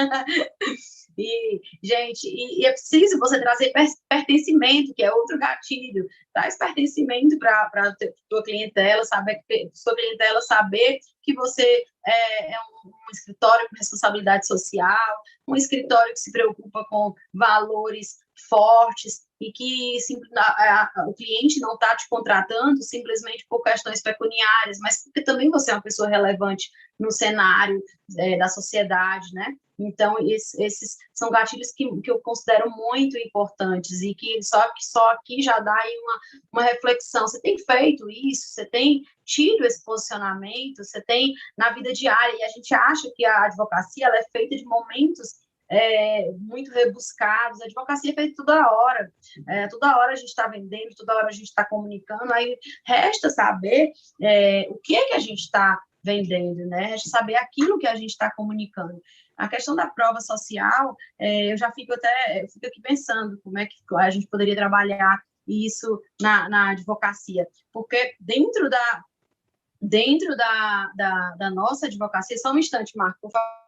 E, gente, é preciso você trazer pertencimento, que é outro gatilho. Traz pertencimento para a tua clientela, sua clientela saber que você é um escritório com responsabilidade social, um escritório que se preocupa com valores fortes e que o cliente não está te contratando simplesmente por questões pecuniárias, mas porque também você é uma pessoa relevante no cenário da sociedade, né? Então, esses são gatilhos que eu considero muito importantes e que só aqui já dá aí uma reflexão. Você tem feito isso? Você tem tido esse posicionamento? Você tem na vida diária? E a gente acha que a advocacia ela é feita de momentos muito rebuscados. A advocacia é feita toda hora. Toda hora a gente está vendendo, toda hora a gente está comunicando. Aí resta saber o que é que a gente está vendendo, né? Resta saber aquilo que a gente está comunicando. A questão da prova social, eu já fico aqui pensando como é que a gente poderia trabalhar isso na advocacia, porque dentro da nossa advocacia, só um instante, Marco, por favor.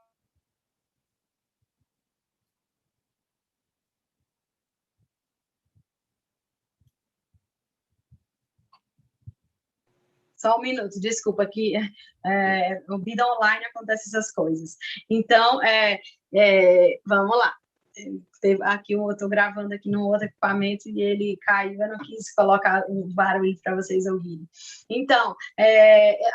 Só um minuto, desculpa, que no vida online acontecem essas coisas. Então, vamos lá. Aqui eu estou gravando aqui num outro equipamento e ele caiu, eu não quis colocar um barulho para vocês ouvirem. Então,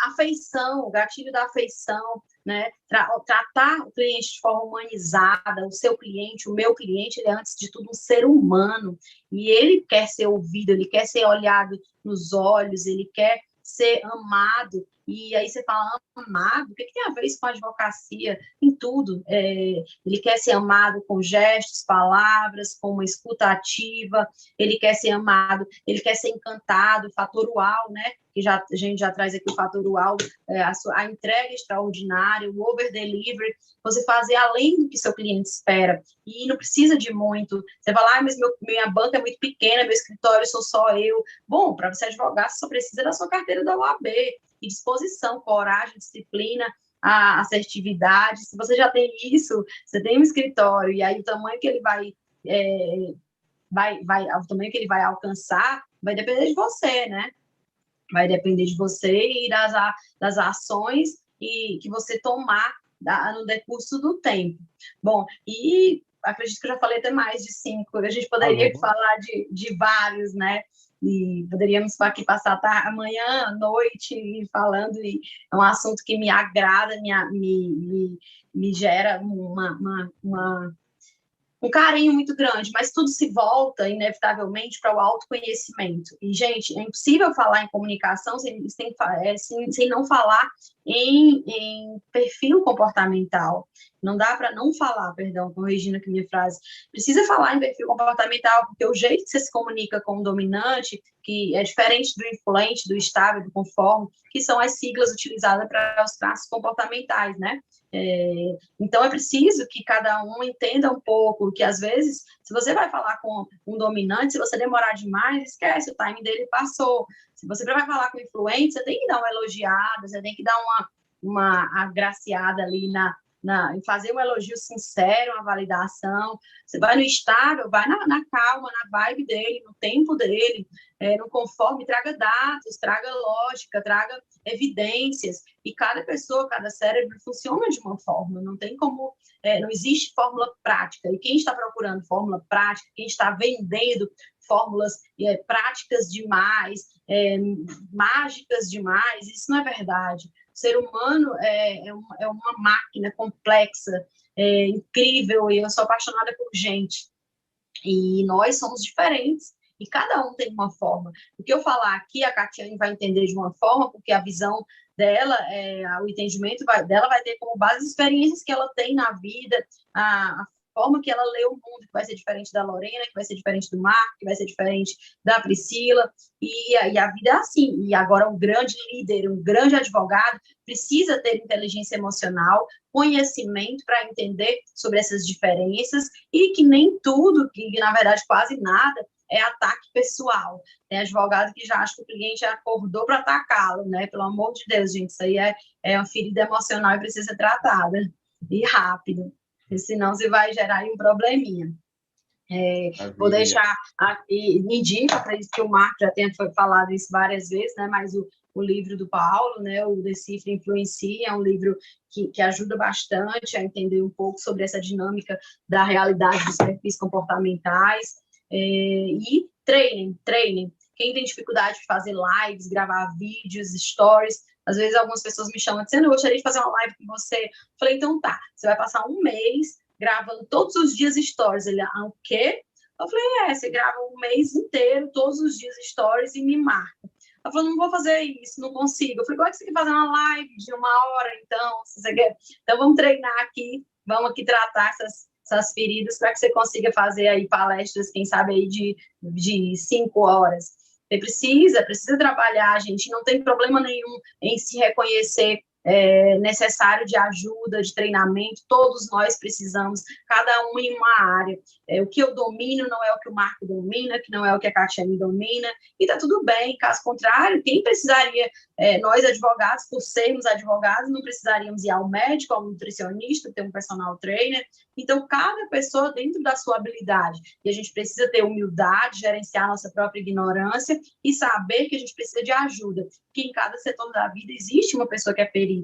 afeição, o gatilho da afeição, né? Tratar o cliente de forma humanizada, o seu cliente, o meu cliente, ele é, antes de tudo, um ser humano, e ele quer ser ouvido, ele quer ser olhado nos olhos, ele quer ser amado, e aí você fala amado, o que tem a ver isso com a advocacia? Em tudo. Ele quer ser amado com gestos, palavras, com uma escuta ativa, ele quer ser amado, ele quer ser encantado, fator uau, né? Que a gente já traz aqui o fator uau, a entrega extraordinária, o over-delivery, você fazer além do que seu cliente espera, e não precisa de muito. Você fala, mas minha banca é muito pequena, meu escritório sou só eu. Bom, para você advogar, você só precisa da sua carteira da OAB, e disposição, coragem, disciplina, a assertividade. Se você já tem isso, você tem um escritório, e aí o tamanho que ele o tamanho que ele vai alcançar vai depender de você, né? Vai depender de você e das ações que você tomar no decurso do tempo. Bom, e acredito que eu já falei até mais de 5, a gente poderia falar de vários, né? E poderíamos aqui passar amanhã, noite, falando, e é um assunto que me agrada, me gera um carinho muito grande, mas tudo se volta, inevitavelmente, para o autoconhecimento. E, gente, é impossível falar em comunicação sem não falar em perfil comportamental. Não dá para não falar, perdão, corrigindo aqui minha frase. Precisa falar em perfil comportamental, porque o jeito que você se comunica com o dominante, que é diferente do influente, do estável, do conforme, que são as siglas utilizadas para os traços comportamentais, né? Então, é preciso que cada um entenda um pouco que, às vezes, se você vai falar com um dominante, se você demorar demais, esquece, o time dele passou. Se você vai falar com um influente, você tem que dar uma elogiada, você tem que dar uma agraciada ali em fazer um elogio sincero, uma validação. Você vai no estável, vai na calma, na vibe dele, no tempo dele, no conforme, traga dados, traga lógica, traga evidências, e cada pessoa, cada cérebro funciona de uma forma, não tem como, não existe fórmula prática, e quem está procurando fórmula prática, quem está vendendo fórmulas práticas demais, mágicas demais, isso não é verdade. O ser humano é uma máquina complexa, incrível, e eu sou apaixonada por gente. E nós somos diferentes, e cada um tem uma forma. O que eu falar aqui, a Catiane vai entender de uma forma, porque a visão dela, o entendimento dela vai ter como base as experiências que ela tem na vida, a forma que ela lê o mundo, que vai ser diferente da Lorena, que vai ser diferente do Marco, que vai ser diferente da Priscila, e a vida é assim. E agora um grande líder, um grande advogado, precisa ter inteligência emocional, conhecimento para entender sobre essas diferenças, e que nem tudo, que na verdade quase nada, é ataque pessoal. Tem advogado que já acha que o cliente acordou para atacá-lo, né? Pelo amor de Deus, gente, isso aí é uma ferida emocional e precisa ser tratada, e rápido, porque senão você vai gerar aí um probleminha. Vou deixar, indico, acredito que o Marco já tenha falado isso várias vezes, né? Mas o livro do Paulo, né, o Decifre Influencia, é um livro que ajuda bastante a entender um pouco sobre essa dinâmica da realidade dos perfis comportamentais. E treinem. Quem tem dificuldade de fazer lives, gravar vídeos, stories, às vezes algumas pessoas me chamam dizendo, eu gostaria de fazer uma live com você. Eu falei, então tá, você vai passar um mês gravando todos os dias stories. Ele, o quê? Eu falei, você grava um mês inteiro, todos os dias stories e me marca. Ela falou, não vou fazer isso, não consigo. Eu falei, como é que você quer fazer uma live de 1 hora, então? Se você quer? Então, vamos treinar aqui, vamos aqui tratar essas feridas para que você consiga fazer aí palestras, quem sabe aí de 5 horas. Você precisa trabalhar, a gente não tem problema nenhum em se reconhecer necessário de ajuda, de treinamento, todos nós precisamos, cada um em uma área. O que eu domino não é o que o Marco domina, que não é o que a Catiane domina, e está tudo bem, caso contrário, quem precisaria, nós advogados, por sermos advogados, não precisaríamos ir ao médico, ao nutricionista, ter um personal trainer, então cada pessoa dentro da sua habilidade, e a gente precisa ter humildade, gerenciar nossa própria ignorância e saber que a gente precisa de ajuda, que em cada setor da vida existe uma pessoa que é perita,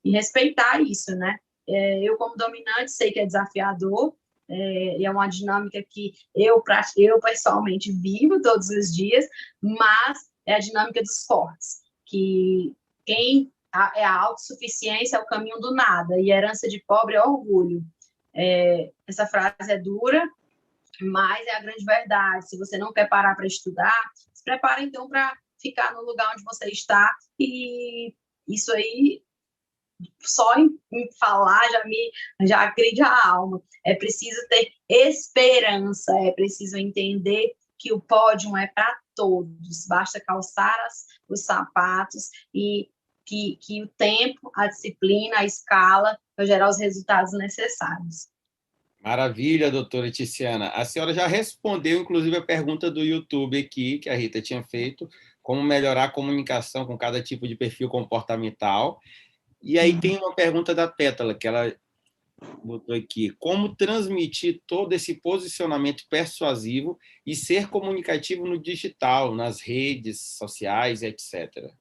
e respeitar isso, né? Eu, como dominante, sei que é desafiador, e é uma dinâmica que eu pessoalmente vivo todos os dias, mas é a dinâmica dos fortes, que a autossuficiência é o caminho do nada, e a herança de pobre é orgulho. Essa frase é dura, mas é a grande verdade. Se você não quer parar para estudar, se prepara então para ficar no lugar onde você está e Isso aí, só em falar já agride a alma. É preciso ter esperança, é preciso entender que o pódio é para todos, basta calçar os sapatos e que o tempo, a disciplina, a escala vai gerar os resultados necessários. Maravilha, doutora Tiziana. A senhora já respondeu, inclusive, a pergunta do YouTube aqui, que a Rita tinha feito, como melhorar a comunicação com cada tipo de perfil comportamental. E aí tem uma pergunta da Pétala, que ela botou aqui: como transmitir todo esse posicionamento persuasivo e ser comunicativo no digital, nas redes sociais, etc.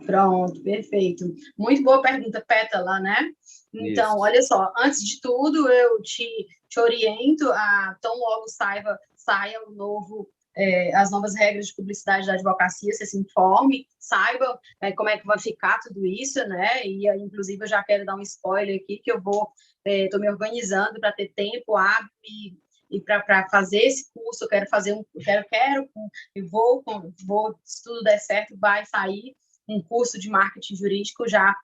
Pronto, perfeito. Muito boa pergunta, Pétala, né? Então, Isso. olha só, antes de tudo, eu te oriento a, tão logo saia o novo, as novas regras de publicidade da advocacia, você se informe, saiba como é que vai ficar tudo isso, né? E, inclusive, eu já quero dar um spoiler aqui, que eu estou me organizando para ter tempo hábil e para fazer esse curso, eu quero fazer se tudo der certo, vai sair um curso de marketing jurídico já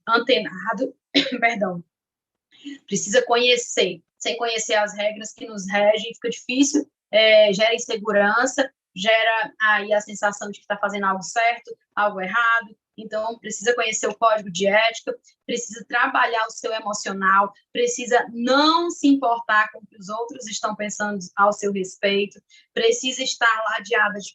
antenado, perdão, precisa conhecer. Sem conhecer as regras que nos regem, fica difícil, gera insegurança, gera aí a sensação de que está fazendo algo certo, algo errado. Então, precisa conhecer o código de ética, precisa trabalhar o seu emocional, precisa não se importar com o que os outros estão pensando ao seu respeito, precisa estar ladeada de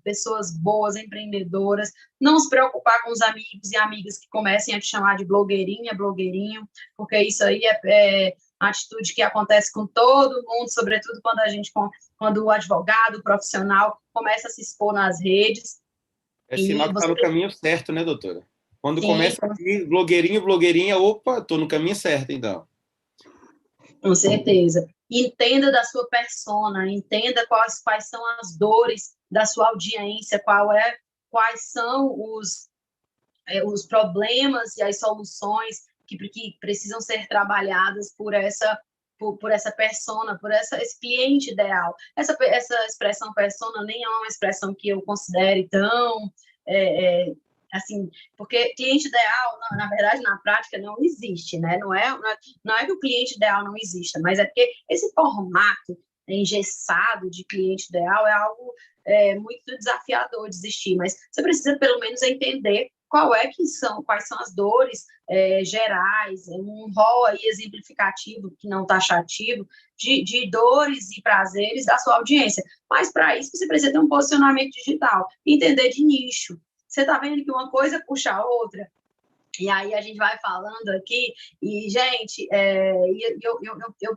pessoas boas, empreendedoras, não se preocupar com os amigos e amigas que comecem a te chamar de blogueirinha, blogueirinho, porque isso aí é uma atitude que acontece com todo mundo, sobretudo quando o advogado, o profissional, começa a se expor nas redes. É sinal que está no caminho certo, né, doutora? Quando Sim, começa a vir blogueirinho, blogueirinha, opa, estou no caminho certo, então. Com certeza. Entenda da sua persona, entenda quais são as dores da sua audiência, quais são os problemas e as soluções que precisam ser trabalhadas por essa persona, esse cliente ideal. Essa expressão persona nem é uma expressão que eu considere tão assim, porque cliente ideal, na verdade, na prática, não existe, né? Não é que o cliente ideal não exista, mas é porque esse formato engessado de cliente ideal é algo muito desafiador de existir, mas você precisa, pelo menos, entender quais são as dores gerais, um rol aí exemplificativo, que não taxativo, de dores e prazeres da sua audiência. Mas, para isso, você precisa ter um posicionamento digital, entender de nicho. Você está vendo que uma coisa puxa a outra? E aí a gente vai falando aqui, e, gente,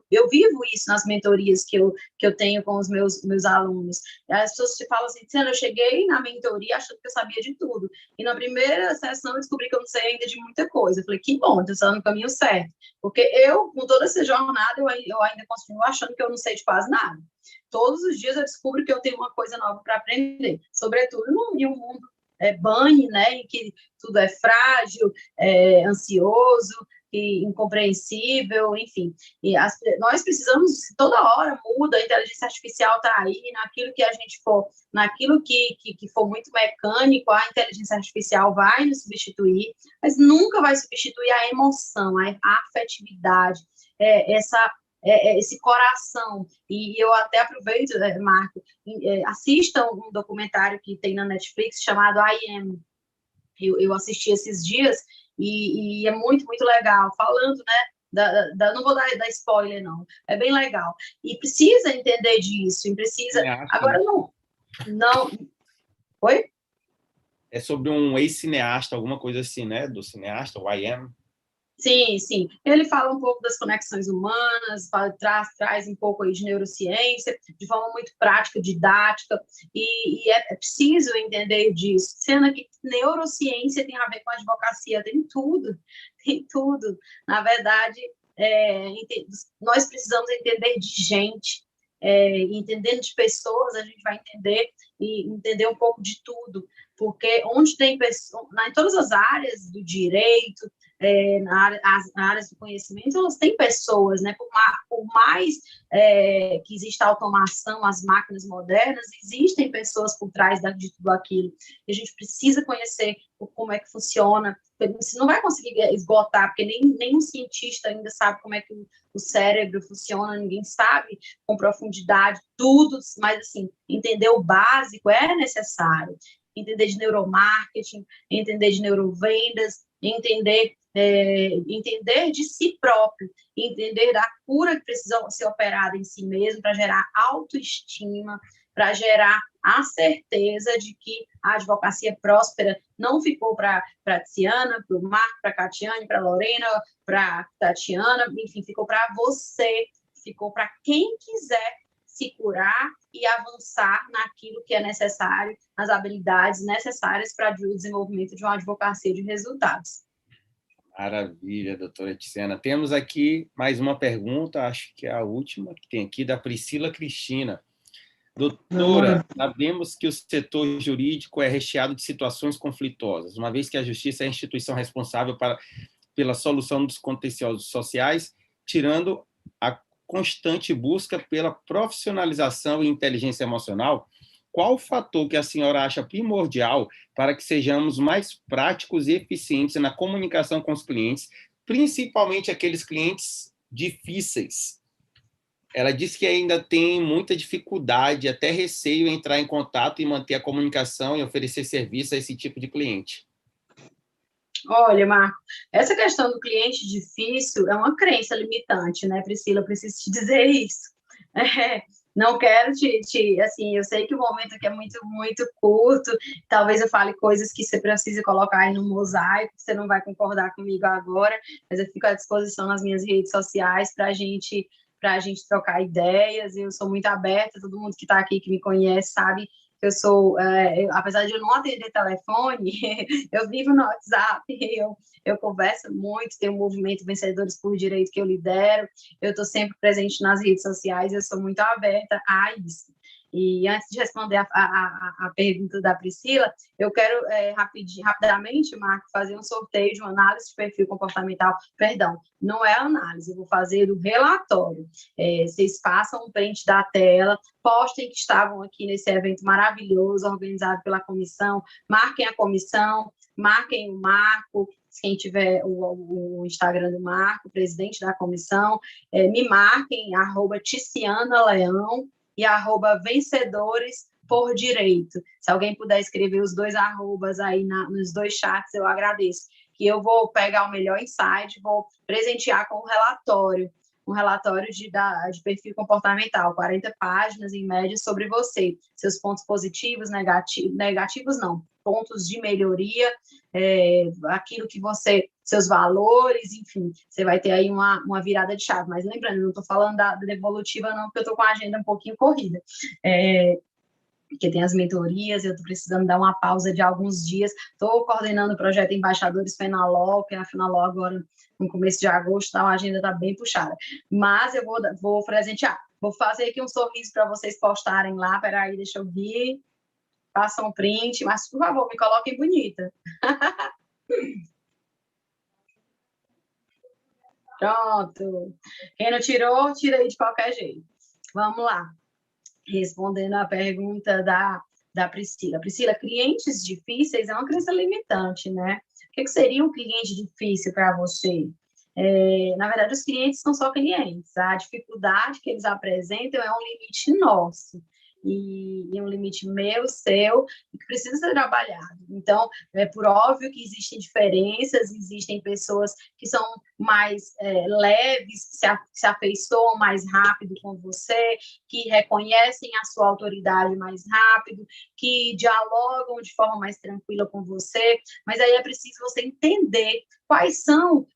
eu vivo isso nas mentorias que eu tenho com os meus alunos. As pessoas te falam assim, eu cheguei na mentoria achando que eu sabia de tudo. E na primeira sessão eu descobri que eu não sei ainda de muita coisa. Eu falei, que bom, estou no caminho certo. Porque com toda essa jornada, eu ainda continuo achando que eu não sei de quase nada. Todos os dias eu descubro que eu tenho uma coisa nova para aprender, sobretudo em um mundo banhe, né, em que tudo é frágil, ansioso, e incompreensível, enfim. E nós precisamos, toda hora muda, a inteligência artificial está aí, naquilo que a gente for, naquilo que for muito mecânico, a inteligência artificial vai nos substituir, mas nunca vai substituir a emoção, a afetividade, esse coração. E eu até aproveito, Marco, assistam um documentário que tem na Netflix chamado I Am. Eu assisti esses dias e é muito, muito legal, falando, né, não vou dar spoiler, não, é bem legal. E precisa entender disso, e precisa... Agora, não... Oi? É sobre um ex-cineasta, alguma coisa assim, né? Do cineasta, o I Am. Sim, sim. Ele fala um pouco das conexões humanas, traz um pouco aí de neurociência, de forma muito prática, didática, e é preciso entender disso. Sendo que neurociência tem a ver com advocacia, tem tudo, tem tudo. Na verdade, nós precisamos entender de gente, entendendo de pessoas, a gente vai entender um pouco de tudo, porque onde tem pessoas, em todas as áreas do direito, as áreas do conhecimento, elas têm pessoas, né? Por mais que exista automação, as máquinas modernas, existem pessoas por trás de tudo aquilo. E a gente precisa conhecer como é que funciona. Você não vai conseguir esgotar, porque nem um cientista ainda sabe como é que o cérebro funciona, ninguém sabe com profundidade tudo, mas, assim, entender o básico é necessário. Entender de neuromarketing, entender de neurovendas, entender de si próprio, entender da cura que precisa ser operada em si mesmo para gerar autoestima, para gerar a certeza de que a advocacia próspera não ficou para a Tiziana, para o Marco, para a Catiane, para a Lorena, para a Tatiana, enfim, ficou para você, ficou para quem quiser se curar e avançar naquilo que é necessário, nas habilidades necessárias para o desenvolvimento de uma advocacia de resultados. Maravilha, doutora Tiziana. Temos aqui mais uma pergunta, acho que é a última que tem aqui, da Priscila Cristina. Doutora, sabemos que o setor jurídico é recheado de situações conflituosas, uma vez que a justiça é a instituição responsável pela solução dos contenciosos sociais, tirando a constante busca pela profissionalização e inteligência emocional. Qual o fator que a senhora acha primordial para que sejamos mais práticos e eficientes na comunicação com os clientes, principalmente aqueles clientes difíceis? Ela disse que ainda tem muita dificuldade, até receio em entrar em contato e manter a comunicação e oferecer serviço a esse tipo de cliente. Olha, Marco, essa questão do cliente difícil é uma crença limitante, né, Priscila? Eu preciso te dizer isso. Não quero assim, eu sei que o momento aqui é muito, muito curto, talvez eu fale coisas que você precisa colocar aí no mosaico, você não vai concordar comigo agora, mas eu fico à disposição nas minhas redes sociais para a gente trocar ideias. Eu sou muito aberta, todo mundo que está aqui, que me conhece, sabe que eu sou, apesar de eu não atender telefone, eu vivo no WhatsApp, eu converso muito, tenho um movimento Vencedores por Direito que eu lidero, eu estou sempre presente nas redes sociais, eu sou muito aberta a isso. E antes de responder a pergunta da Priscila, eu quero rapidamente, Marco, fazer um sorteio de uma análise de perfil comportamental. Perdão, não é análise, eu vou fazer o relatório. Vocês façam um print da tela, postem que estavam aqui nesse evento maravilhoso, organizado pela comissão, marquem a comissão, marquem o Marco, quem tiver o Instagram do Marco, presidente da comissão, me marquem, @TicianaLeão, e @Vencedores por Direito. Se alguém puder escrever os dois arrobas aí nos dois chats, eu agradeço. Que eu vou pegar o melhor insight, vou presentear com um relatório de perfil comportamental, 40 páginas em média sobre você, seus pontos positivos, negativos não, pontos de melhoria, aquilo que seus valores, enfim, você vai ter aí uma virada de chave. Mas lembrando, eu não estou falando da devolutiva não, porque eu estou com a agenda um pouquinho corrida. Porque tem as mentorias, eu estou precisando dar uma pausa de alguns dias. Estou coordenando o projeto Embaixadores Fenalol, que é a Fenalol agora no começo de agosto, então a agenda está bem puxada. Mas eu vou presentear. Vou fazer aqui um sorriso para vocês postarem lá. Peraí, deixa eu vir. Façam um print, mas, por favor, me coloquem bonita. Pronto. Quem não tirou, tira aí de qualquer jeito. Vamos lá. Respondendo à pergunta da Priscila. Priscila, clientes difíceis é uma crença limitante, né? O que seria um cliente difícil para você? Na verdade, os clientes são só clientes. A dificuldade que eles apresentam é um limite nosso. E um limite meu, seu, que precisa ser trabalhado. Então, é por óbvio que existem diferenças, existem pessoas que são mais leves, que se afeiçoam mais rápido com você, que reconhecem a sua autoridade mais rápido, que dialogam de forma mais tranquila com você, mas aí é preciso você entender quais são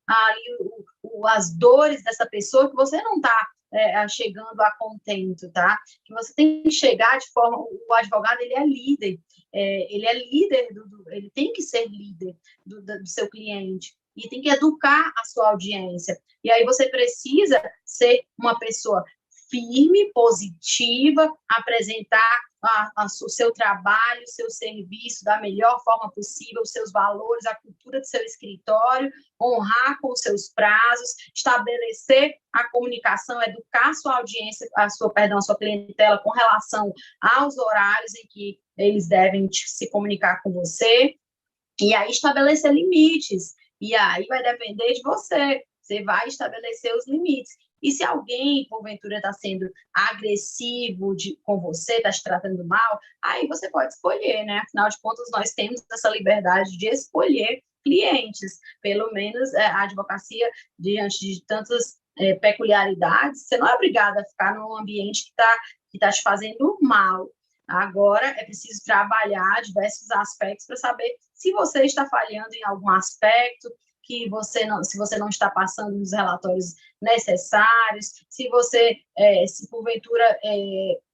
as dores dessa pessoa que você não está chegando a contento, tá? Que você tem que chegar de forma... O advogado, ele é líder, ele tem que ser líder do seu cliente e tem que educar a sua audiência. E aí você precisa ser uma pessoa firme, positiva, apresentar o seu trabalho, o seu serviço da melhor forma possível, os seus valores, a cultura do seu escritório, honrar com os seus prazos, estabelecer a comunicação, educar a sua audiência, a sua clientela com relação aos horários em que eles devem se comunicar com você, e aí estabelecer limites, e aí vai depender de você, você vai estabelecer os limites. E se alguém, porventura, está sendo agressivo com você, está te tratando mal, aí você pode escolher, né? Afinal de contas, nós temos essa liberdade de escolher clientes. Pelo menos a advocacia, diante de tantas peculiaridades, você não é obrigada a ficar num ambiente que tá te fazendo mal. Agora, é preciso trabalhar diversos aspectos para saber se você está falhando em algum aspecto, se você não está passando os relatórios necessários, se você, se porventura,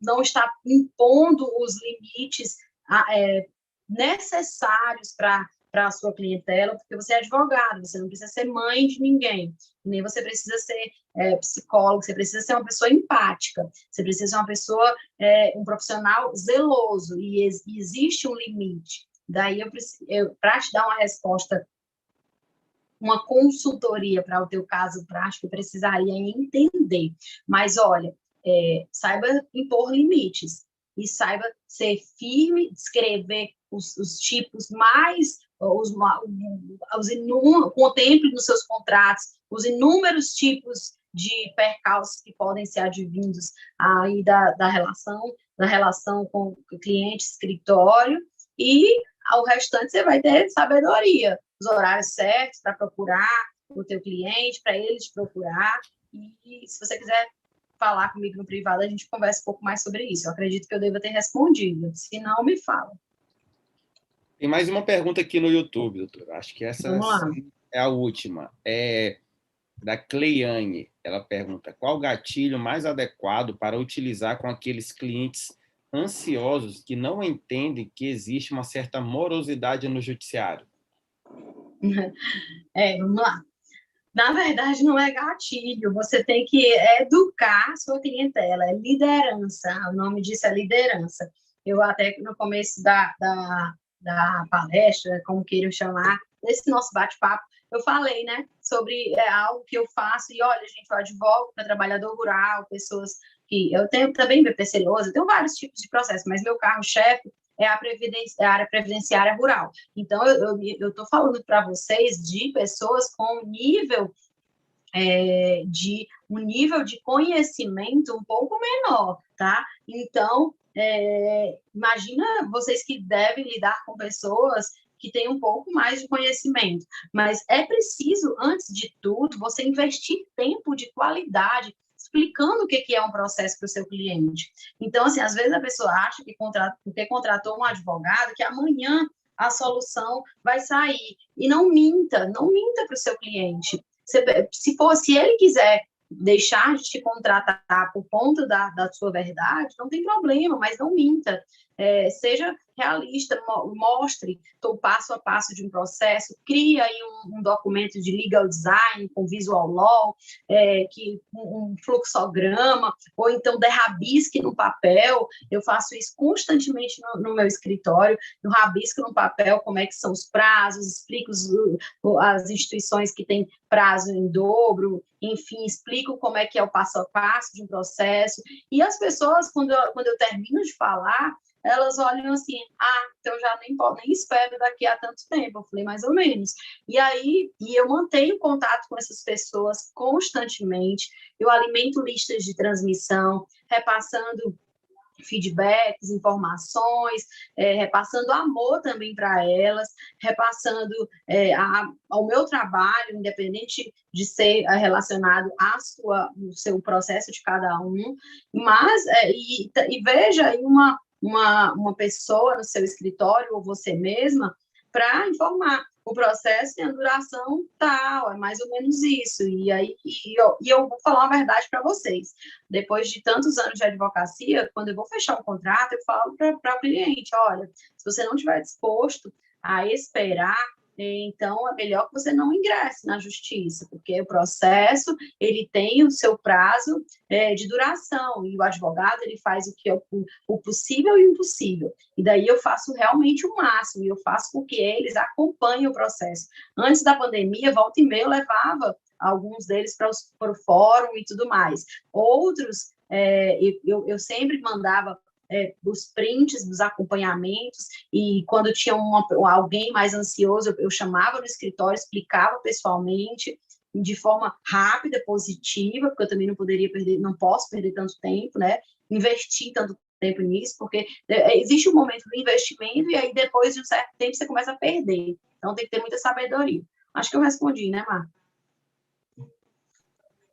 não está impondo os limites necessários para a sua clientela, porque você é advogado, você não precisa ser mãe de ninguém, nem você precisa ser psicólogo, você precisa ser uma pessoa empática, você precisa ser uma pessoa, um profissional zeloso, e existe um limite. Daí, para te dar uma resposta, uma consultoria para o teu caso prático, eu precisaria entender. Mas, olha, saiba impor limites e saiba ser firme, descrever os tipos mais, contemple nos seus contratos os inúmeros tipos de percalços que podem ser advindos aí da relação com o cliente, escritório, e ao restante você vai ter sabedoria, os horários certos para procurar o teu cliente, para ele te procurar, e se você quiser falar comigo no privado, a gente conversa um pouco mais sobre isso. Eu acredito que eu deva ter respondido, se não, me fala. Tem mais uma pergunta aqui no YouTube, doutora. Acho que essa é a última. É da Cleiane. Ela pergunta: qual gatilho mais adequado para utilizar com aqueles clientes ansiosos que não entendem que existe uma certa morosidade no judiciário? Vamos lá. Na verdade, não é gatilho, você tem que educar a sua clientela, é liderança, o nome disso é liderança. Eu até no começo da palestra, como queiram chamar, nesse nosso bate-papo, eu falei, né, sobre algo que eu faço, e olha, gente, eu advogo para trabalhador rural, pessoas que... Eu tenho também BPC Lousa, eu tenho vários tipos de processos, mas meu carro-chefe é a área previdenciária rural. Então, eu estou falando para vocês de pessoas com nível um nível de conhecimento um pouco menor, tá? Então, imagina vocês que devem lidar com pessoas que têm um pouco mais de conhecimento, mas é preciso, antes de tudo, você investir tempo de qualidade explicando o que é um processo para o seu cliente. Então, assim, às vezes a pessoa acha que porque contratou um advogado, que amanhã a solução vai sair. E não minta para o seu cliente. Se ele quiser deixar de te contratar por conta da sua verdade, não tem problema, mas não minta. Seja realista, mostre o passo a passo de um processo, cria aí um documento de legal design com visual law, um fluxograma, ou então rabisque no papel. Eu faço isso constantemente no meu escritório, eu rabisco no papel como é que são os prazos, explico as instituições que têm prazo em dobro, enfim, explico como é que é o passo a passo de um processo, e as pessoas, quando eu termino de falar, elas olham assim, então já nem espero daqui a tanto tempo. Eu falei, mais ou menos. E aí, eu mantenho contato com essas pessoas constantemente, eu alimento listas de transmissão, repassando feedbacks, informações, repassando amor também para elas, repassando ao meu trabalho, independente de ser relacionado ao seu processo de cada um, mas, e veja aí uma pessoa no seu escritório, ou você mesma, para informar o processo tem a duração tal, é mais ou menos isso. E aí eu vou falar uma verdade para vocês. Depois de tantos anos de advocacia, quando eu vou fechar um contrato, eu falo para o cliente, olha, se você não estiver disposto a esperar, Então, é melhor que você não ingresse na justiça, porque o processo ele tem o seu prazo de duração, e o advogado ele faz o que é o possível e o impossível. E daí eu faço realmente o máximo, e eu faço com que eles acompanhem o processo. Antes da pandemia, volta e meia, eu levava alguns deles para o fórum e tudo mais. Outros, eu sempre mandava os prints dos acompanhamentos, e quando tinha alguém mais ansioso, eu chamava no escritório, explicava pessoalmente, de forma rápida, positiva, porque eu também não posso perder tanto tempo, né? Investir tanto tempo nisso, porque existe um momento do investimento e aí depois de um certo tempo você começa a perder. Então tem que ter muita sabedoria. Acho que eu respondi, né, Marco?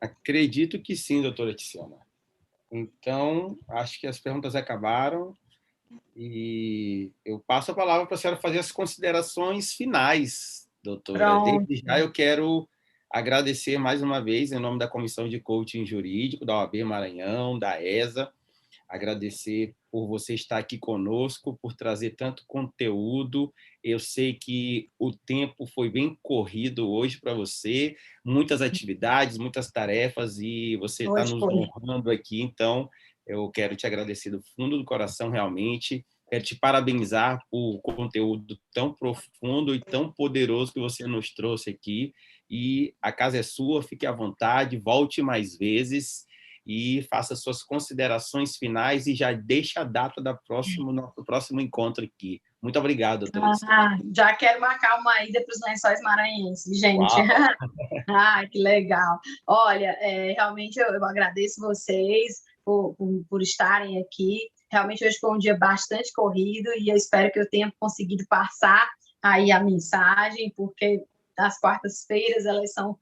Acredito que sim, doutora Tiziana. Então, acho que as perguntas acabaram e eu passo a palavra para a senhora fazer as considerações finais, doutora. Pronto. Desde já eu quero agradecer mais uma vez, em nome da Comissão de Coaching Jurídico, da OAB Maranhão, da ESA, agradecer por você estar aqui conosco, por trazer tanto conteúdo. Eu sei que o tempo foi bem corrido hoje para você, muitas atividades, muitas tarefas, e você está Hoje nos foi. honrando aqui, então eu quero te agradecer do fundo do coração, realmente. Quero te parabenizar por conteúdo tão profundo e tão poderoso que você nos trouxe aqui. E a casa é sua, fique à vontade, volte mais vezes e faça suas considerações finais e já deixa a data da nosso próximo encontro aqui. Muito obrigado, doutora Tiziana. Já quero marcar uma ida para os Lençóis Maranhenses, gente. Uau! Que legal. Olha, realmente eu agradeço vocês por estarem aqui. Realmente hoje foi um dia bastante corrido e eu espero que eu tenha conseguido passar aí a mensagem, porque as quartas-feiras elas são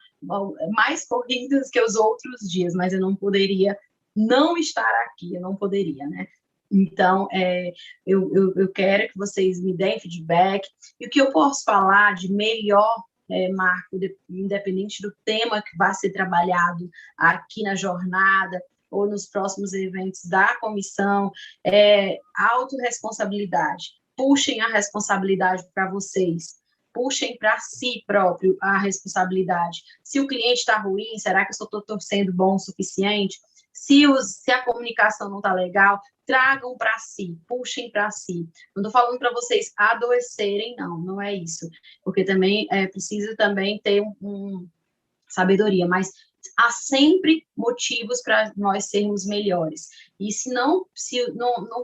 mais corridas que os outros dias, mas eu não poderia não estar aqui, eu não poderia, né? Então, eu quero que vocês me deem feedback, e o que eu posso falar de melhor, Marco, independente do tema que vai ser trabalhado aqui na jornada ou nos próximos eventos da comissão, autorresponsabilidade. Puxem a responsabilidade para vocês. Puxem para si próprio a responsabilidade. Se o cliente está ruim, será que eu estou sendo bom o suficiente? Se a comunicação não está legal, tragam para si, puxem para si. Não estou falando para vocês adoecerem, não é isso. Porque também precisa também ter sabedoria, mas há sempre motivos para nós sermos melhores. E se não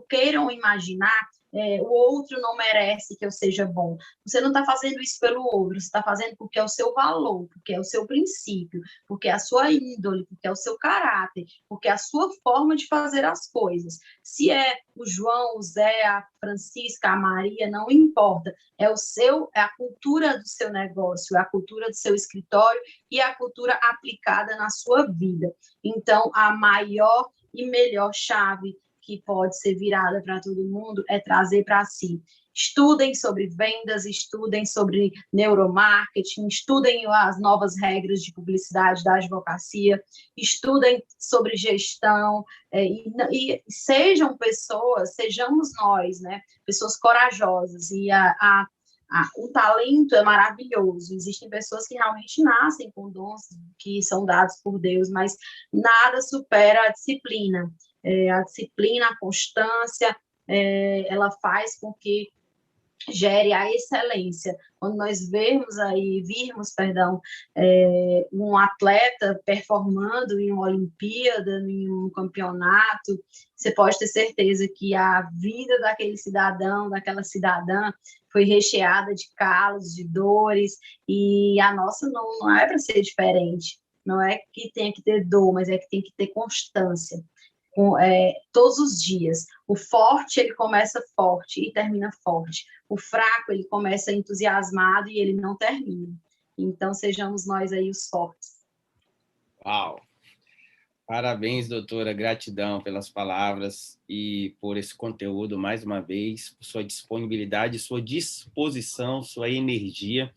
queiram imaginar, o outro não merece que eu seja bom. Você não está fazendo isso pelo outro, você está fazendo porque é o seu valor, porque é o seu princípio, porque é a sua índole, porque é o seu caráter, porque é a sua forma de fazer as coisas. Se é o João, o Zé, a Francisca, a Maria, não importa. É a cultura do seu negócio, é a cultura do seu escritório e a cultura aplicada na sua vida. Então, a maior e melhor chave que pode ser virada para todo mundo é trazer para si. Estudem sobre vendas, estudem sobre neuromarketing, estudem as novas regras de publicidade da advocacia, estudem sobre gestão, e sejam pessoas, sejamos nós, né, pessoas corajosas. E o talento é maravilhoso. Existem pessoas que realmente nascem com dons que são dados por Deus, mas nada supera a disciplina. A disciplina, a constância, ela faz com que gere a excelência. Quando nós virmos, um atleta performando em uma Olimpíada, em um campeonato, você pode ter certeza que a vida daquele cidadão, daquela cidadã, foi recheada de calos, de dores, e a nossa não é para ser diferente. Não é que tenha que ter dor, mas é que tem que ter constância. Todos os dias. O forte, ele começa forte e termina forte. O fraco, ele começa entusiasmado e ele não termina. Então, sejamos nós aí os fortes. Uau! Parabéns, doutora. Gratidão pelas palavras e por esse conteúdo, mais uma vez, por sua disponibilidade, sua disposição, sua energia.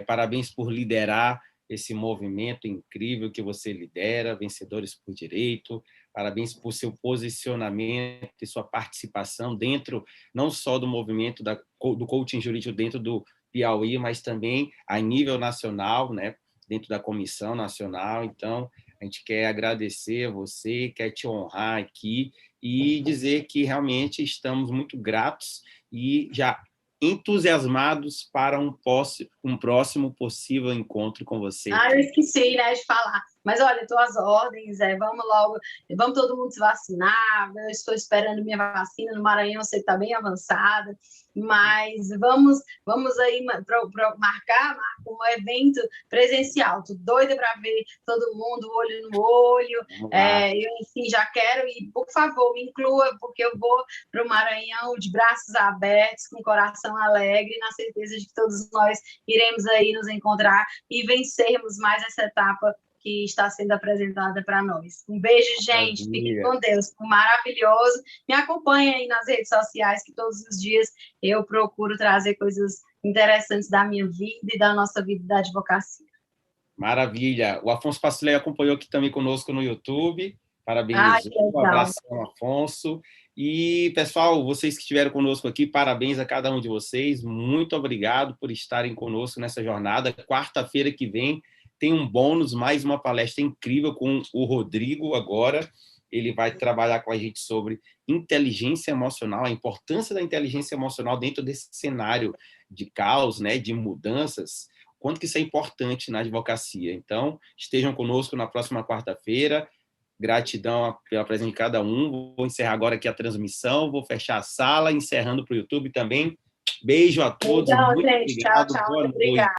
Parabéns por liderar esse movimento incrível que você lidera, Vencedores por Direito. Parabéns por seu posicionamento e sua participação dentro, não só do movimento do coaching jurídico, dentro do Piauí, mas também a nível nacional, né, dentro da Comissão Nacional. Então, a gente quer agradecer a você, quer te honrar aqui e dizer que realmente estamos muito gratos e já entusiasmados para um próximo possível encontro com você Eu aqui. esqueci, né, de falar. Mas olha, estou às ordens, vamos logo, vamos todo mundo se vacinar. Eu estou esperando minha vacina no Maranhão, eu sei que está bem avançada, mas vamos aí marcar um evento presencial. Estou doida para ver todo mundo, olho no olho. Eu, enfim, já quero e, por favor, me inclua, porque eu vou para o Maranhão de braços abertos, com coração alegre, na certeza de que todos nós iremos aí nos encontrar e vencermos mais essa etapa que está sendo apresentada para nós. Um beijo, gente. Fiquem com Deus. Maravilhoso. Me acompanhem aí nas redes sociais, que todos os dias eu procuro trazer coisas interessantes da minha vida e da nossa vida da advocacia. Maravilha. O Afonso Pastilei acompanhou aqui também conosco no YouTube. Parabéns. Um abraço, Afonso. E, pessoal, vocês que estiveram conosco aqui, parabéns a cada um de vocês. Muito obrigado por estarem conosco nessa jornada. Quarta-feira que vem tem um bônus, mais uma palestra incrível com o Rodrigo agora. Ele vai trabalhar com a gente sobre inteligência emocional, a importância da inteligência emocional dentro desse cenário de caos, né, de mudanças, quanto que isso é importante na advocacia. Então, estejam conosco na próxima quarta-feira. Gratidão pela presença de cada um. Vou encerrar agora aqui a transmissão, vou fechar a sala, encerrando para o YouTube também. Beijo a todos. Legal, muito gente. obrigado. Tchau, Boa muito obrigada.